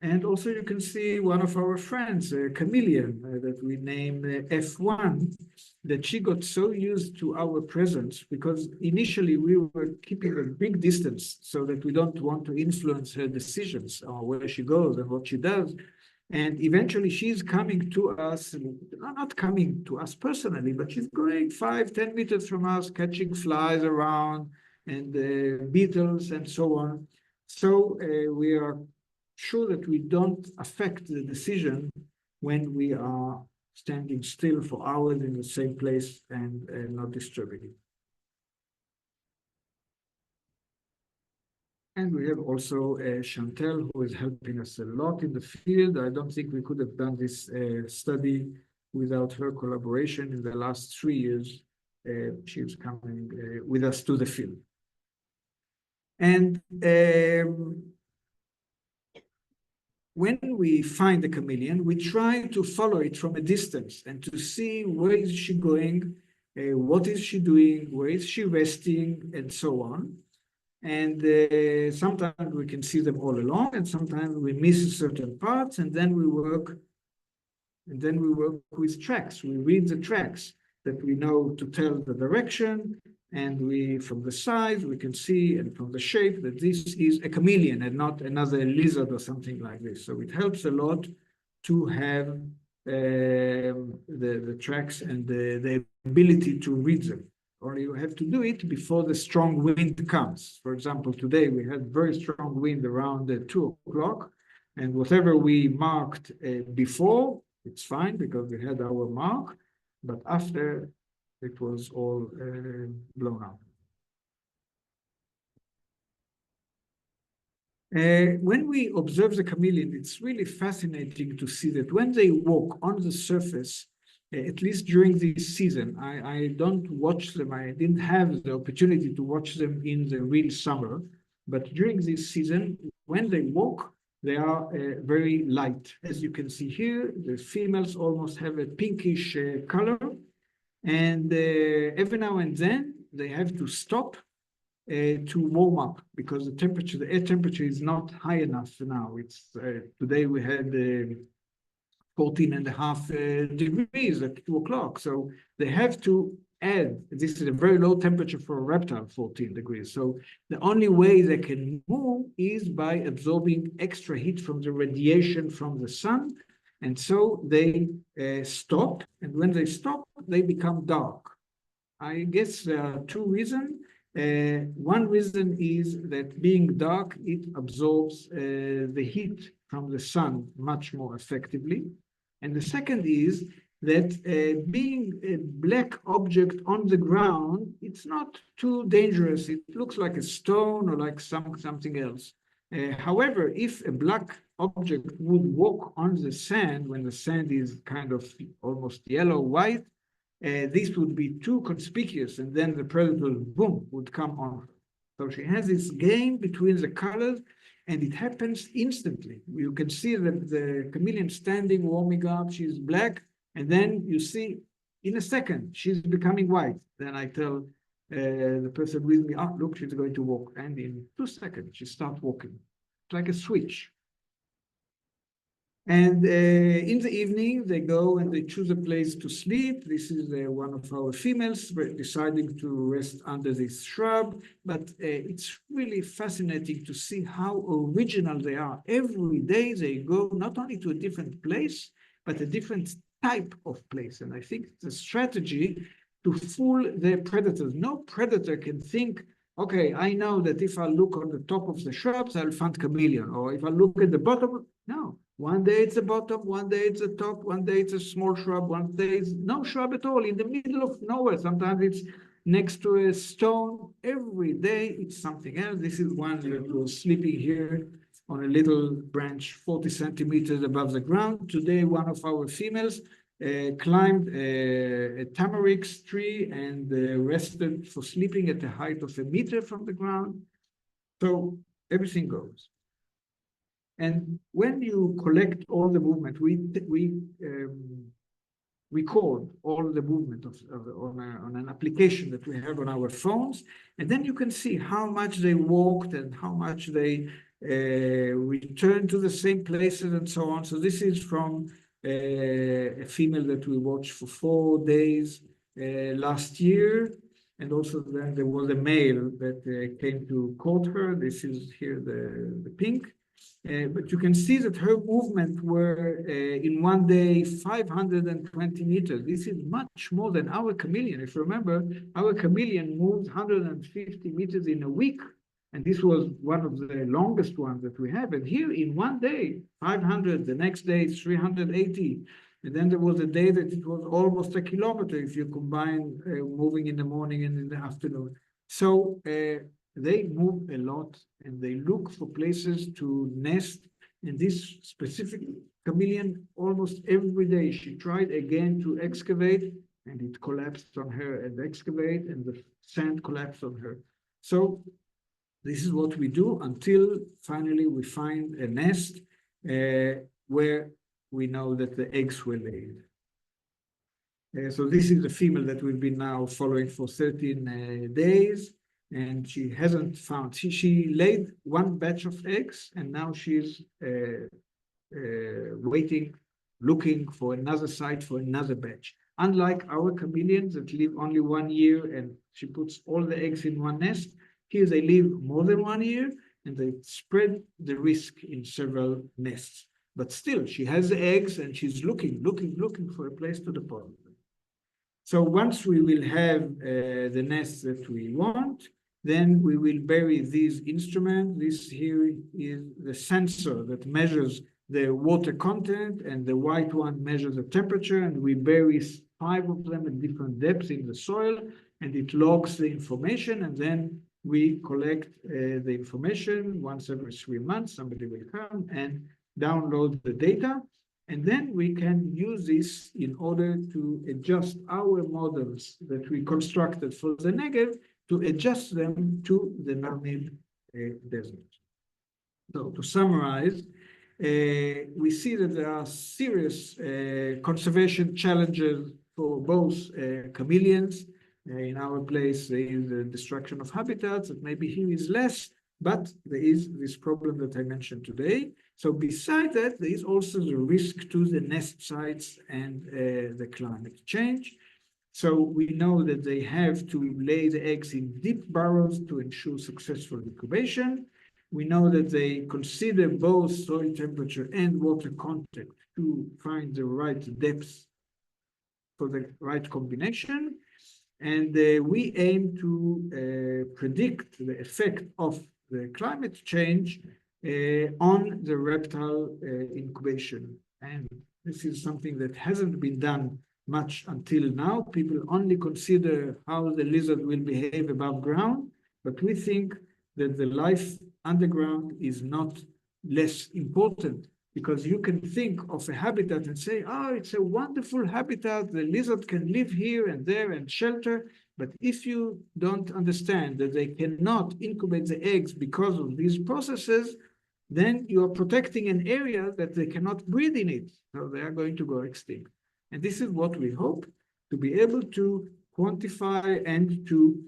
And also you can see one of our friends, Chameleon, that we named F1, that she got so used to our presence because initially we were keeping a big distance so that we don't want to influence her decisions or where she goes and what she does. And eventually she's coming to us, not coming to us personally, but she's going 5-10 meters from us, catching flies around and beetles and so on. So we are sure that we don't affect the decision when we are standing still for hours in the same place and not disturbing it. And we have also Chantel, who is helping us a lot in the field. I don't think we could have done this study without her collaboration in the last 3 years. She's coming with us to the field. And when we find a chameleon, we try to follow it from a distance and to see where is she going, what is she doing, where is she resting, and so on. And sometimes we can see them all along, and sometimes we miss certain parts, and then we work with tracks. We read the tracks that we know to tell the direction, and we, from the size, we can see, and from the shape, that this is a chameleon and not another lizard or something like this. So it helps a lot to have the tracks and the ability to read them. Or you have to do it before the strong wind comes. For example, today we had very strong wind around 2 o'clock, and whatever we marked before, it's fine because we had our mark, but after it was all blown up. When we observe the chameleon, it's really fascinating to see that when they walk on the surface, at least during this season, I don't watch them. I didn't have the opportunity to watch them in the real summer, but during this season, when they walk, they are very light. As you can see here, the females almost have a pinkish color, and every now and then they have to stop to warm up because the air temperature is not high enough now. It's today we had 14.5 degrees at 2 o'clock. So they have to add, this is a very low temperature for a reptile, 14 degrees. So the only way they can move is by absorbing extra heat from the radiation from the sun. And so they stop. And when they stop, they become dark. I guess there are 2 reasons. One reason is that being dark, it absorbs the heat from the sun much more effectively. And the second is that being a black object on the ground, it's not too dangerous. It looks like a stone or like something else. However, if a black object would walk on the sand when the sand is kind of almost yellow-white, this would be too conspicuous, and then the predator, boom, would come on her. So she has this game between the colors, and it happens instantly. You can see that the chameleon standing, warming up, she's black, and then you see in a second, she's becoming white. Then I tell the person with me, oh, look, she's going to walk. And in 2 seconds, she starts walking. It's like a switch. And in the evening, they go and they choose a place to sleep. This is one of our females deciding to rest under this shrub. But it's really fascinating to see how original they are. Every day they go not only to a different place, but a different type of place. And I think it's a strategy to fool their predators. No predator can think, okay, I know that if I look on the top of the shrubs, I'll find chameleon. Or if I look at the bottom, no. One day it's the bottom, one day it's the top, one day it's a small shrub, one day it's no shrub at all, in the middle of nowhere. Sometimes it's next to a stone. Every day it's something else. This is one that was sleeping here on a little branch 40 centimeters above the ground. Today, one of our females climbed a tamarisk tree and rested for sleeping at a height of 1 meter from the ground. So everything goes. And when you collect all the movement, we record all the movement on an application that we have on our phones, and then you can see how much they walked and how much they returned to the same places and so on. So this is from a female that we watched for 4 days last year. And also then there was a male that came to court her. This is here the pink. But you can see that her movement were in one day 520 meters. This is much more than our chameleon. If you remember, our chameleon moved 150 meters in a week, and this was one of the longest ones that we have. And here in one day, 500, the next day 380. And then there was a day that it was almost 1 kilometer if you combine moving in the morning and in the afternoon. So they move a lot and they look for places to nest. And this specific chameleon, almost every day, she tried again to excavate, and it collapsed on her, and excavate, and the sand collapsed on her. So this is what we do until finally we find a nest where we know that the eggs were laid. So this is the female that we've been now following for 13 days, and she hasn't found, she laid one batch of eggs, and now she's waiting, looking for another site for another batch. Unlike our chameleons that live only 1 year and she puts all the eggs in one nest, here they live more than 1 year and they spread the risk in several nests. But still, she has the eggs and she's looking for a place to deposit them. So once we will have the nests that we want, then we will bury these instruments. This here is the sensor that measures the water content, and the white one measures the temperature, and we bury 5 of them at different depths in the soil, and it logs the information, and then we collect the information once every 3 months. Somebody will come and download the data, and then we can use this in order to adjust our models that we constructed for the Negev to adjust them to the Namib desert. So to summarize, we see that there are serious conservation challenges for both chameleons. In our place, there is the destruction of habitats that maybe here is less, but there is this problem that I mentioned today. So beside that, there is also the risk to the nest sites and the climate change. So we know that they have to lay the eggs in deep burrows to ensure successful incubation. We know that they consider both soil temperature and water contact to find the right depth for the right combination. And we aim to predict the effect of the climate change on the reptile incubation. And this is something that hasn't been done much until now. People only consider how the lizard will behave above ground, but we think that the life underground is not less important, because you can think of a habitat and say, oh, it's a wonderful habitat, the lizard can live here and there and shelter. But if you don't understand that they cannot incubate the eggs because of these processes, then you are protecting an area that they cannot breed in it. So they are going to go extinct. And this is what we hope to be able to quantify and to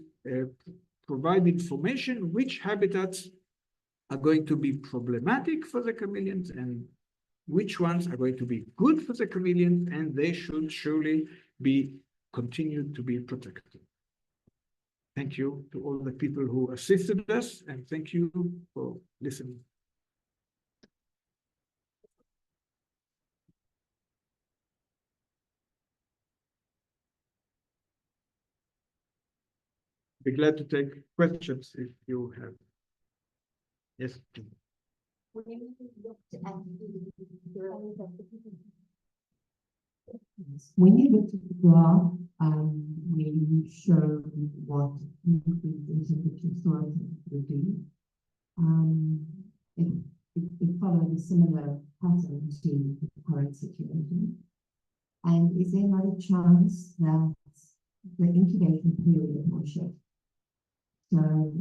provide information which habitats are going to be problematic for the chameleons and which ones are going to be good for the chameleons, and they should surely be continued to be protected. Thank you to all the people who assisted us, and thank you for listening. Be glad to take questions if you have. Yes. When you looked at the graph, where you show what increase in temperature soil would do, it followed a similar pattern to the current situation. And is there not a chance that the incubation period will shift? So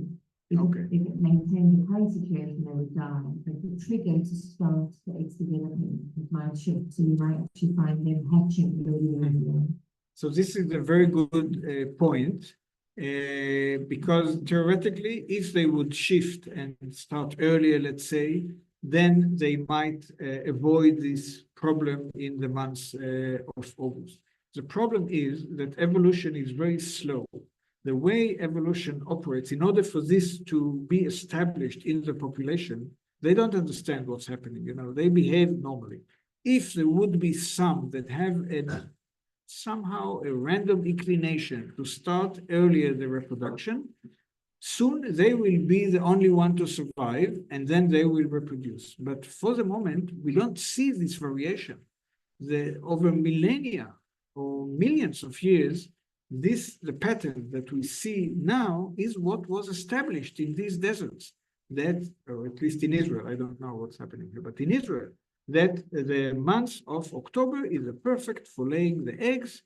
if it maintained the current situation, they would die, but the trigger to start the eggs development, it might shift, so you might actually find them hatching earlier. So this is a very good point, because theoretically, if they would shift and start earlier, let's say, then they might avoid this problem in the months of August. The problem is that evolution is very slow. The way evolution operates, in order for this to be established in the population, they don't understand what's happening. You know, they behave normally. If there would be some that have somehow a random inclination to start earlier the reproduction, soon they will be the only one to survive, and then they will reproduce. But for the moment, we don't see this variation. Over millennia or millions of years, the pattern that we see now is what was established in these deserts, that, or at least in Israel, I don't know what's happening here, but in Israel, that the month of October is perfect for laying the eggs.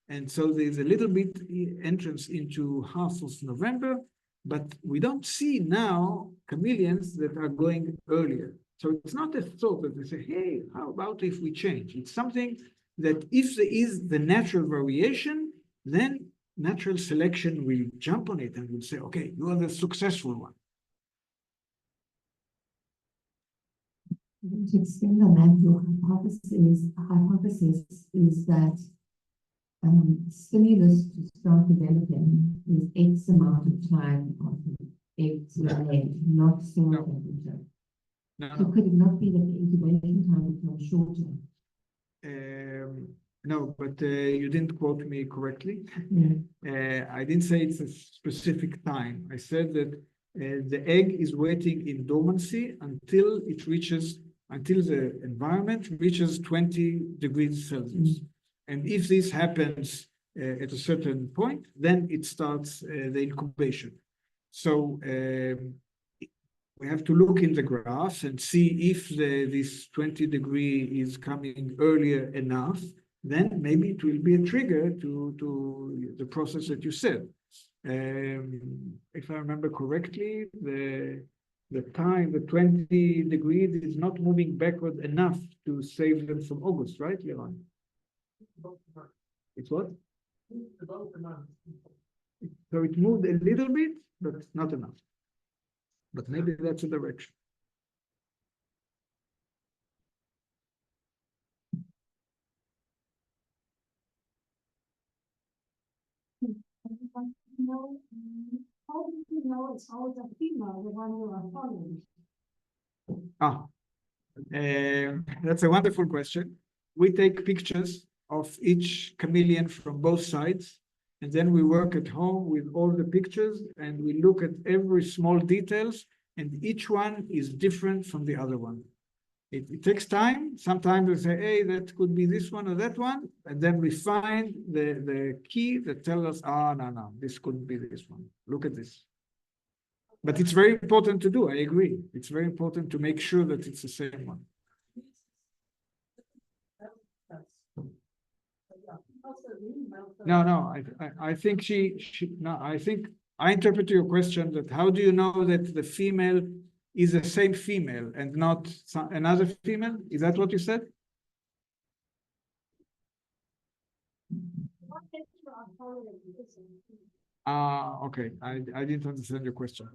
And so there's a little bit entrance into half of November, but we don't see now chameleons that are going earlier. So it's not a thought that we say, hey, how about if we change? It's something that if there is the natural variation, then natural selection will jump on it and will say, okay, you are the successful one. To extend on that, your hypothesis is that stimulus to start developing is X amount of time of eggs laying, not soil temperature. So could it not be that the incubation time becomes shorter? No, but you didn't quote me correctly. Yeah. I didn't say it's a specific time. I said that the egg is waiting in dormancy until the environment reaches 20 degrees Celsius. And if this happens at a certain point, then it starts the incubation. So we have to look in the graphs and see if this 20-degree is coming earlier enough, then maybe it will be a trigger to the process that you said. If I remember correctly, the time, the 20 degrees is not moving backward enough to save them from August, right, Liran? It's what? So it moved a little bit, but not enough. But maybe that's a direction. How do you know it's always a female, the one you are following? That's a wonderful question. We take pictures of each chameleon from both sides, and then we work at home with all the pictures, and we look at every small details, and each one is different from the other one. It takes time. Sometimes we say, hey, that could be this one or that one, and then we find the key that tells us, no, this couldn't be this one. Look at this. But it's very important to do, I agree. It's very important to make sure that it's the same one. No, I think I think I interpret your question that how do you know that the female is the same female and not another female? Is that what you said? Okay. I didn't understand your question.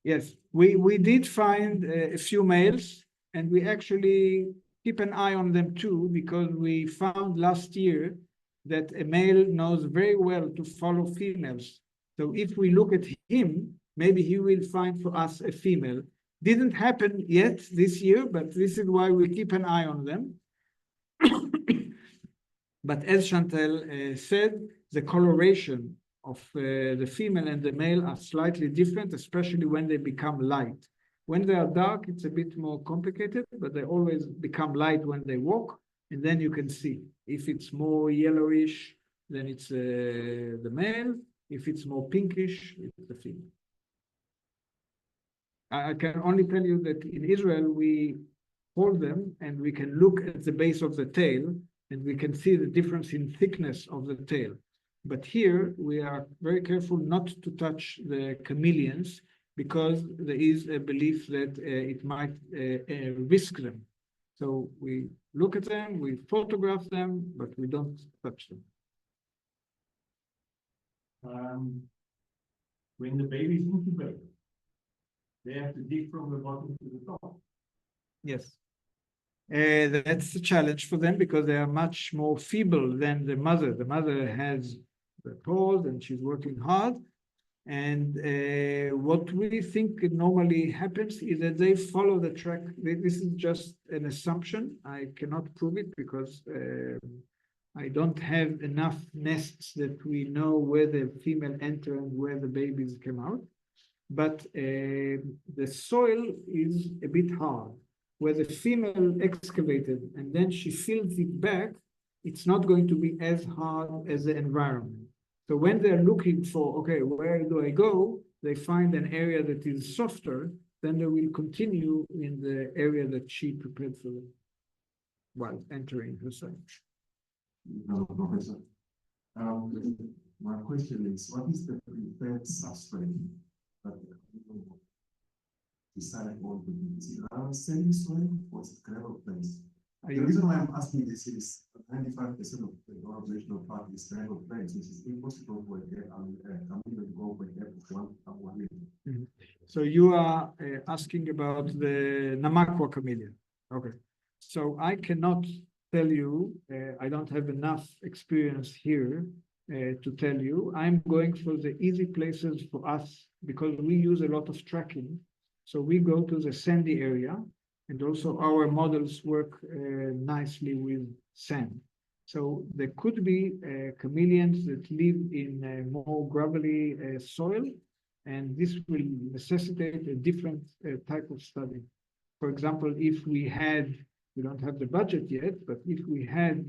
Yes, we did find a few males, and we actually keep an eye on them too, because we found last year that a male knows very well to follow females. So if we look at him, maybe he will find for us a female. Didn't happen yet this year, but this is why we keep an eye on them. But as Chantal said, the coloration of the female and the male are slightly different, especially when they become light. When they are dark, it's a bit more complicated, but they always become light when they walk, and then you can see. If it's more yellowish, then it's the male. If it's more pinkish, it's the female. I can only tell you that in Israel, we hold them and we can look at the base of the tail, and we can see the difference in thickness of the tail. But here, we are very careful not to touch the chameleons, because there is a belief that it might risk them. So we look at them, we photograph them, but we don't touch them. When the baby is incubated, they have to dig from the bottom to the top. Yes. That's a challenge for them because they are much more feeble than the mother. The mother has the paws and she's working hard. And what we think normally happens is that they follow the track. This is just an assumption. I cannot prove it because I don't have enough nests that we know where the female enter and where the babies come out. But the soil is a bit hard. where the female excavated and then she fills it back, it's not going to be as hard as the environment. So when they're looking for, okay, where do I go? They find an area that is softer, then they will continue in the area that she prepared for them while entering her site. Hello, Professor. My question is, what is the preferred substrate that decide on to be? Is it Liran sandy soil or is it gravel place? The reason why I'm asking this is 95% of the Dorob National Park is gravel place, which is impossible for a chameleon to go for a depth of 1 meter. So you are asking about the Namaqua chameleon. Okay. So I cannot tell you, I don't have enough experience here to tell you. I'm going for the easy places for us because we use a lot of tracking. So we go to the sandy area, and also our models work nicely with sand. So there could be chameleons that live in more gravelly soil, and this will necessitate a different type of study. For example, if we had, we don't have the budget yet, but if we had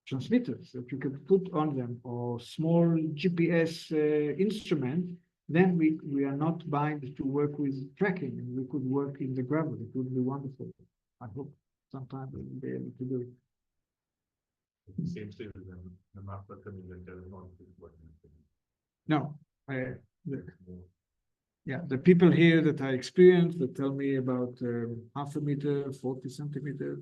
transmitters that you could put on them or small GPS instrument, then we are not bound to work with tracking and we could work in the gravel. It would be wonderful. I hope sometime we'll be able to do it. Same thing with the Namaqua Chameleon does not work. No, the people here that I experienced that tell me about half a meter, 40 centimeters.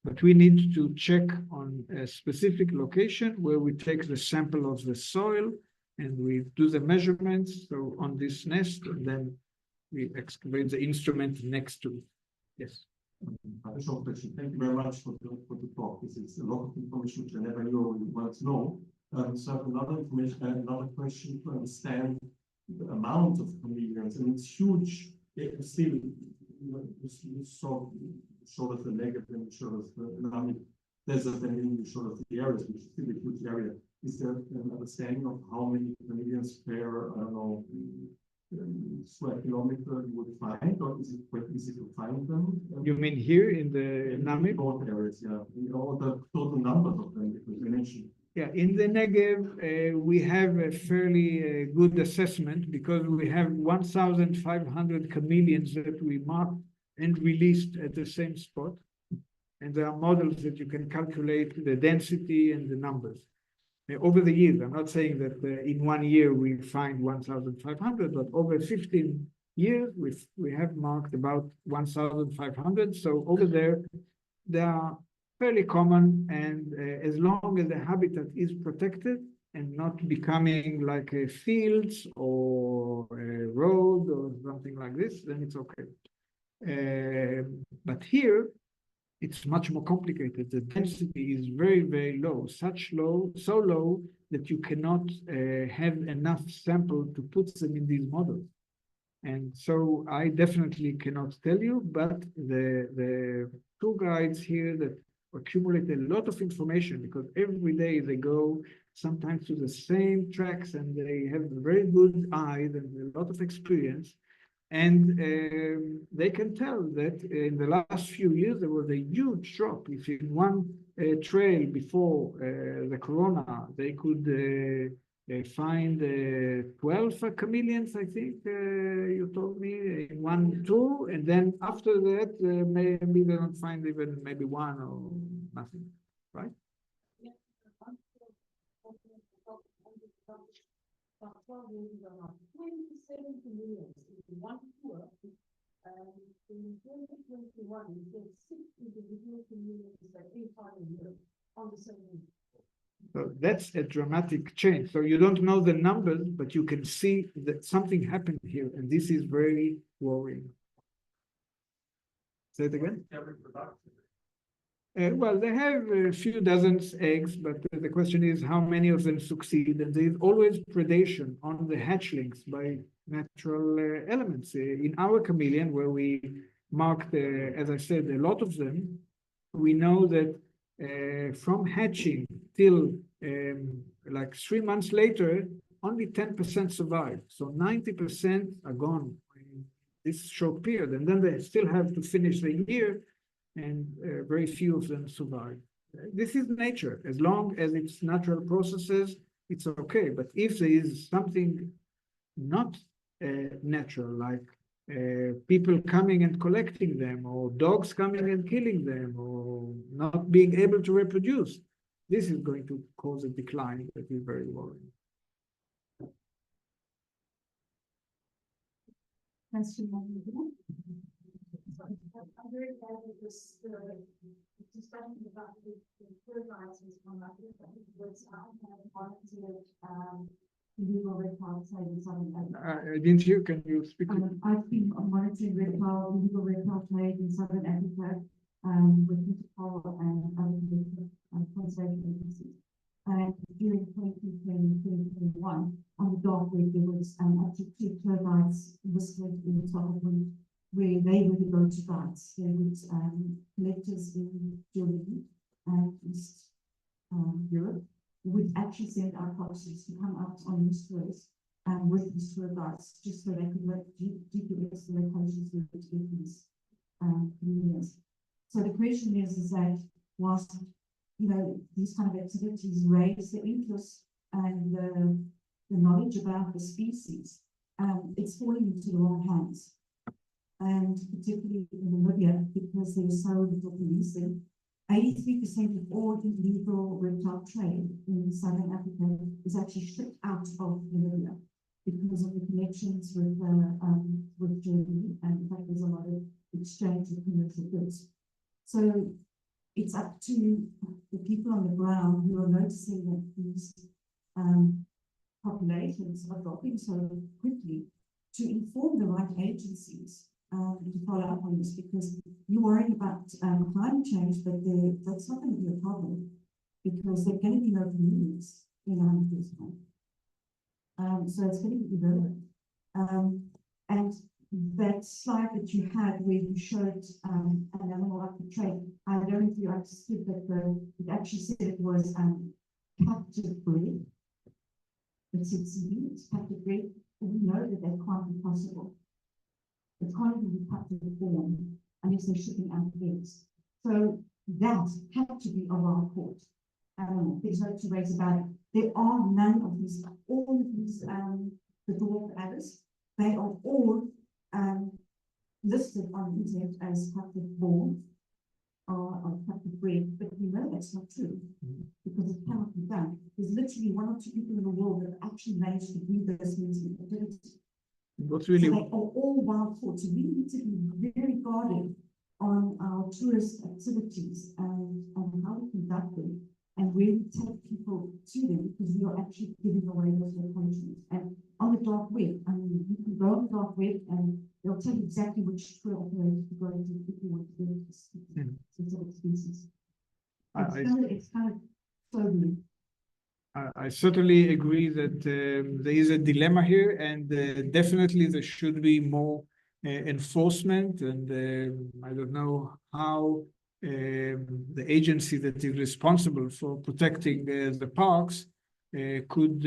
But we need to check on a specific location where we take the sample of the soil and we do the measurements. So on this nest, and then we excavate the instrument next to it. Yes. Additional question. Thank you very much for the talk. This is a lot of information which I never knew you wanted to know. So I have another information, another question to understand the amount of chameleons, and it's huge. Still, you showed us the negative and you showed us the Namib desert, and then you showed us the areas, which is still a huge area. Is there an understanding of how many chameleons per, I don't know, square kilometer you would find, or is it quite easy to find them? You mean here in the Namib? Both areas, yeah. All the total numbers of them, because you mentioned. Yeah, in the Negev, we have a fairly good assessment because we have 1,500 chameleons that we marked and released at the same spot. And there are models that you can calculate the density and the numbers. Over the years, I'm not saying that in 1 year we find 1,500, but over 15 years, we have marked about 1,500. So over there, they are fairly common, and as long as the habitat is protected and not becoming like a fields or a road or something like this, then it's okay. But here, it's much more complicated. The density is very, very low, so low that you cannot have enough sample to put them in these models. And so I definitely cannot tell you, but the tour guides here that accumulate a lot of information because every day they go sometimes to the same tracks and they have very good eyes and a lot of experience. And they can tell that in the last few years, there was a huge drop. If in one trail before the corona, they could find 12 chameleons, I think you told me, in one tour. And then after that, maybe they don't find even maybe one or nothing, right? One tour, in 2021, we did 6 individual communities that 800 years on the same week. So that's a dramatic change. So you don't know the numbers, but you can see that something happened here, and this is very worrying. Say it again? Well, they have a few dozens eggs, but the question is how many of them succeed, and there is always predation on the hatchlings by natural elements. In our chameleon, where we marked, as I said, a lot of them, we know that from hatching till like 3 months later, only 10% survive. So 90% are gone this short period, and then they still have to finish the year, and very few of them survive. This is nature. As long as it's natural processes, it's okay. But if there is something not natural, like people coming and collecting them, or dogs coming and killing them, or not being able to reproduce, this is going to cause a decline that is very worrying. Question. I'm very glad that this discussion about the third rights has come up. Was I have volunteered Illegal reptile trade in Southern Africa. I didn't hear. Can you speak? I've been monitoring illegal reptile trade in Southern Africa with Interpol and other conservation agencies. And during 2020-2021, on the dark web, there was actually 2 tour guides listed in Swakopmund, where they were the go-to guides. They would collectors in Germany and East Europe would actually send our foxes to come out on these tours with these tour guides, just so they could GPS the locations where to get these chameleons. So the question is that whilst these kind of activities raise the interest and the knowledge about the species, it's falling into the wrong hands. And particularly in Namibia, because there's so little policing, 83% of all illegal reptile trade in Southern Africa is actually shipped out of Namibia because of the connections with Germany, and in fact there's a lot of exchange of commercial goods. So it's up to the people on the ground who are noticing that these populations are dropping so quickly to inform the right agencies to follow up on this, because you're worrying about climate change, but that's not going to be a problem because there are going to be no chameleons in 100 years' time. So it's going to be irrelevant. And that slide that you had where you showed an animal up the trade, I don't know if you understood that it actually said it was captive bred. It's captive bred. We know that can't be possible. It can't even be captive born unless they're shipping out eggs. So that had to be of our court. There's no two ways about it. There are none of these, all of these, the dwarf adders, they are all listed on the internet as captive born or captive bred, but we know that's not true because it cannot be done. There's literally 1 or 2 people in the world that have actually managed to breed those things in captivity. What's really... So they are all wild caught. So we need to be very guarded on our tourist activities and how we conduct them and where we take people to them, because we are actually giving away those locations. And on the dark web, I mean, you can go on the dark web and they'll tell you exactly which tour operator to go into if you want to go to specific species. It's kind of sobering. I certainly agree that there is a dilemma here, and definitely there should be more enforcement. And I don't know how the agency that is responsible for protecting the parks could,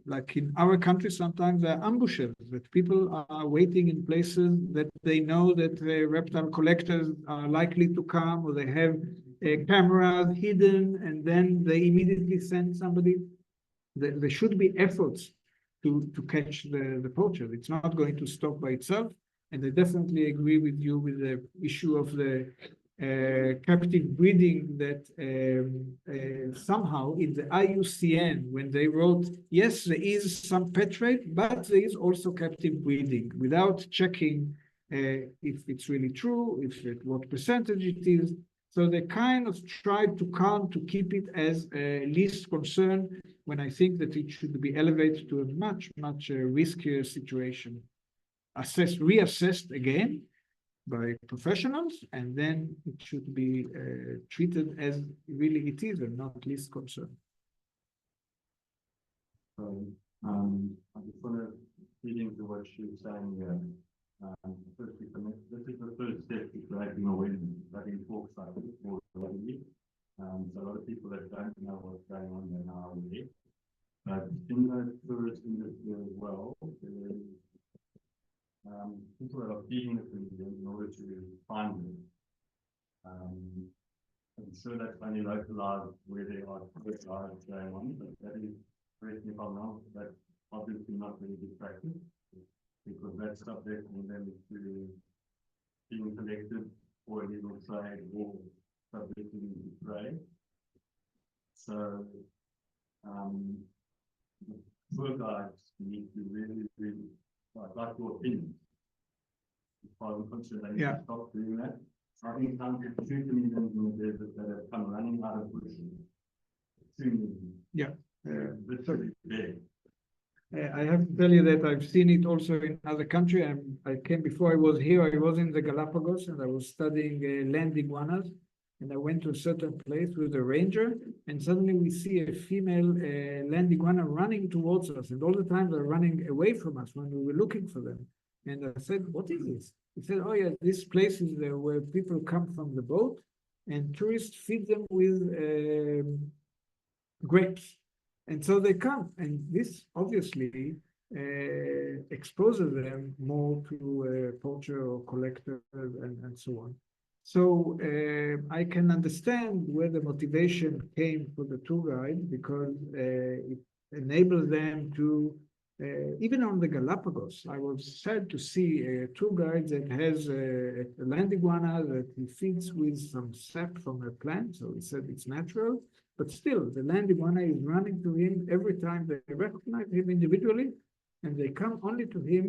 like in our country, sometimes there are ambushes that people are waiting in places that they know that the reptile collectors are likely to come, or they have cameras hidden, and then they immediately send somebody. There should be efforts to catch the poachers. It's not going to stop by itself. And I definitely agree with you with the issue of the captive breeding, that somehow in the IUCN, when they wrote, yes, there is some pet trade, but there is also captive breeding, without checking if it's really true, what percentage it is. So they kind of tried to keep it as least concern, when I think that it should be elevated to a much, much riskier situation. Reassessed again by professionals, and then it should be treated as really it is, and not least concern. I just want to feed into what she was saying here. Firstly, this is the first step to creating awareness, having talks like this more regularly. So a lot of people that don't know what's going on, they're now aware. But in the tourist industry as well, there is people that are feeding the chameleon in order to find them. I'm sure that's only localized where there are lives going on, but that is, correct me if I'm wrong, that's obviously not really good practice, because that's subjecting them to being collected for illegal trade or subjecting them to trade. So, the tour guides need to really, like your opinion. As far as I'm concerned, they need to stop doing that. I think counted 2 chameleons in the desert that have come running out of bush. 2 million. Yeah. Literally big. I have to tell you that I've seen it also in other countries. I came before I was here. I was in the Galapagos and I was studying land iguanas. And I went to a certain place with a ranger, and suddenly we see a female land iguana running towards us, and all the time they're running away from us when we were looking for them. And I said, "What is this?" He said, "Oh yeah, this place is where people come from the boat, and tourists feed them with grapes, and so they come, and this obviously exposes them more to poacher or collector and so on." So I can understand where the motivation came for the tour guide, because it enables them to, even on the Galapagos, I was sad to see a tour guide that has a land iguana that he feeds with some sap from a plant. So he said it's natural, but still the land iguana is running to him every time they recognize him individually, and they come only to him.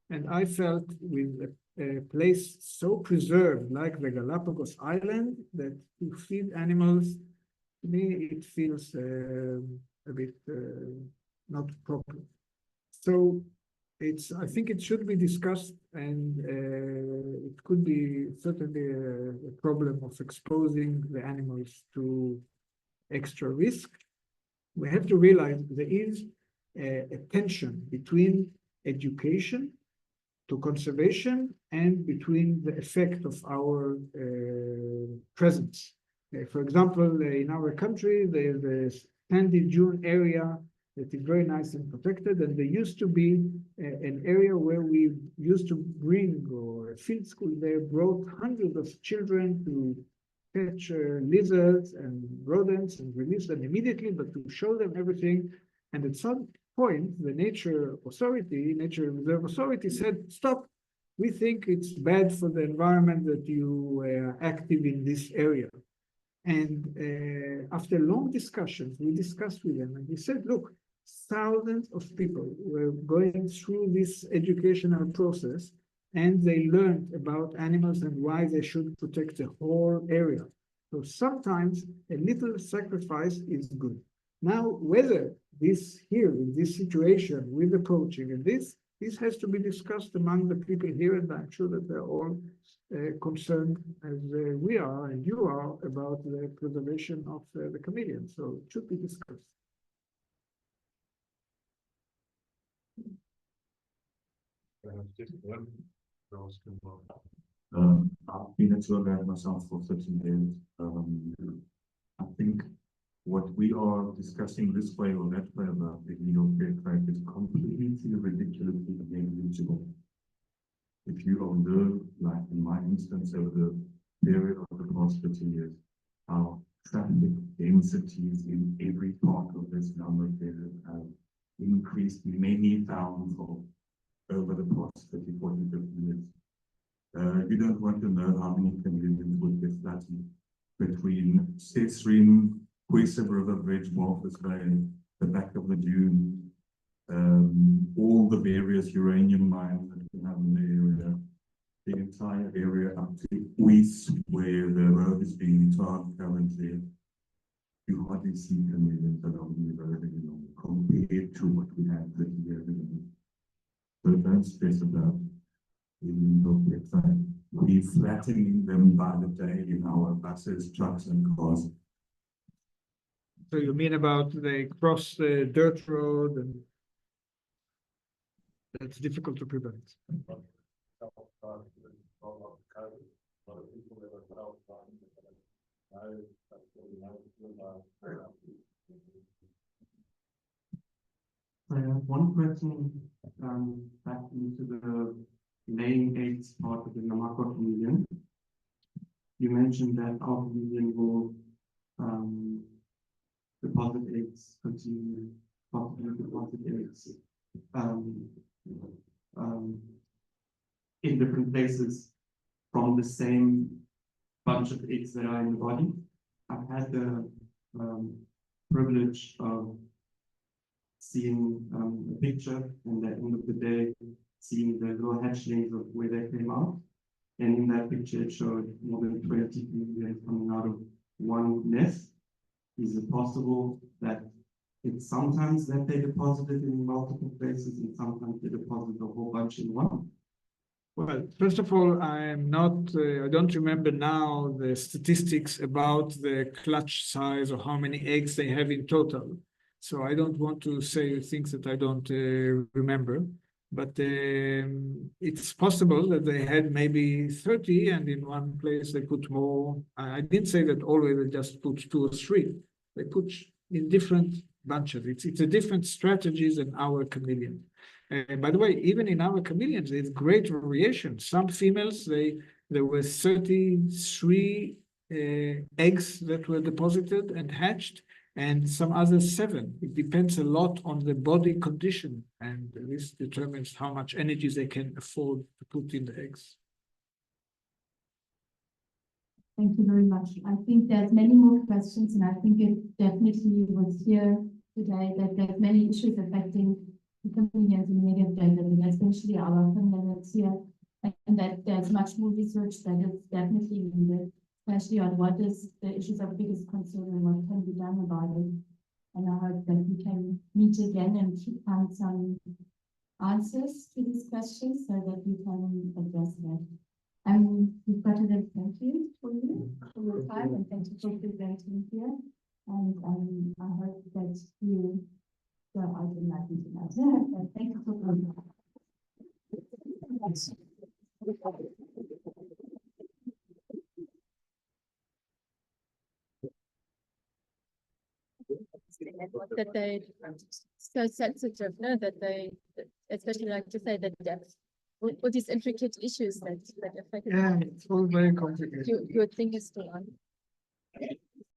And I felt with a place so preserved like the Galapagos Island, that to feed animals, to me, it feels a bit not proper. So I think it should be discussed, and it could be certainly a problem of exposing the animals to extra risk. We have to realize there is a tension between education to conservation and between the effect of our presence. For example, in our country, there's a sandy dune area that is very nice and protected, and there used to be an area where we used to bring, or a field school there brought hundreds of children to catch lizards and rodents and release them immediately, but to show them everything. And at some point, the Nature Reserve Authority said, "Stop, we think it's bad for the environment that you are active in this area." And after long discussions, we discussed with them, and we said, "Look, thousands of people were going through this educational process, and they learned about animals and why they should protect the whole area. So sometimes a little sacrifice is good." Now, whether this here, in this situation with the poaching and this has to be discussed among the people here, and I'm sure that they're all concerned, as we are and you are, about the preservation of the chameleon. So it should be discussed. Just one last remark. I've been a tour guide myself for 13 years. I think what we are discussing this way or that way about the illegal fair trade is completely ridiculously negligible. If you observe, like in my instance, over the period of the past 30 years, how traffic densities in every part of this number period have increased many thousands over the past 30, 40, 50 years. You don't want to know how many chameleons would get flattened between Sesrin, Quaysab River Bridge, Walvis Bay, the back of the dune, all the various uranium mines that we have in the area, the entire area up to Ois, where the road is being tarred currently. You hardly see chameleons along the road anymore compared to what we had 30 years ago. So don't stress about illegal trade. We're flattening them by the day in our buses, trucks, and cars. So you mean about they cross the dirt road, and that's difficult to prevent. I have one question back into the laying eggs part of the Namaqua Chameleon. You mentioned that our chameleon will deposit eggs, continue possibly deposit eggs in different places from the same bunch of eggs that are in the body. I've had the privilege of seeing a picture, and at the end of the day, seeing the little hatchlings of where they came out. And in that picture, it showed more than 20 chameleons coming out of one nest. Is it possible that it's sometimes that they deposited in multiple places and sometimes they deposit a whole bunch in one? Well, first of all, I am not, I don't remember now the statistics about the clutch size or how many eggs they have in total. So I don't want to say things that I don't remember. But it's possible that they had maybe 30 and in one place they put more. I didn't say that always they just put 2 or 3. They put in different bunches. It's a different strategies than our chameleon. By the way, even in our chameleons, there's great variation. Some females, there were 33 eggs that were deposited and hatched, and some others 7. It depends a lot on the body condition, and this determines how much energy they can afford to put in the eggs. Thank you very much. I think there's many more questions, and I think it definitely was here today that there's many issues affecting the chameleons in native desert, and especially our chameleons here, and that there's much more research that is definitely needed, especially on what is the issues of biggest concern and what can be done about it. And I hope that we can meet again and find some answers to these questions so that we can address that. We've got to thank you for your time, and thank you for presenting here. And I hope that you go out enlightened tonight. Thank you for coming. That they so sensitive, no, that they, especially like to say the depth, all these intricate issues that affect. Yeah, it's all very complicated. Your thing is still on.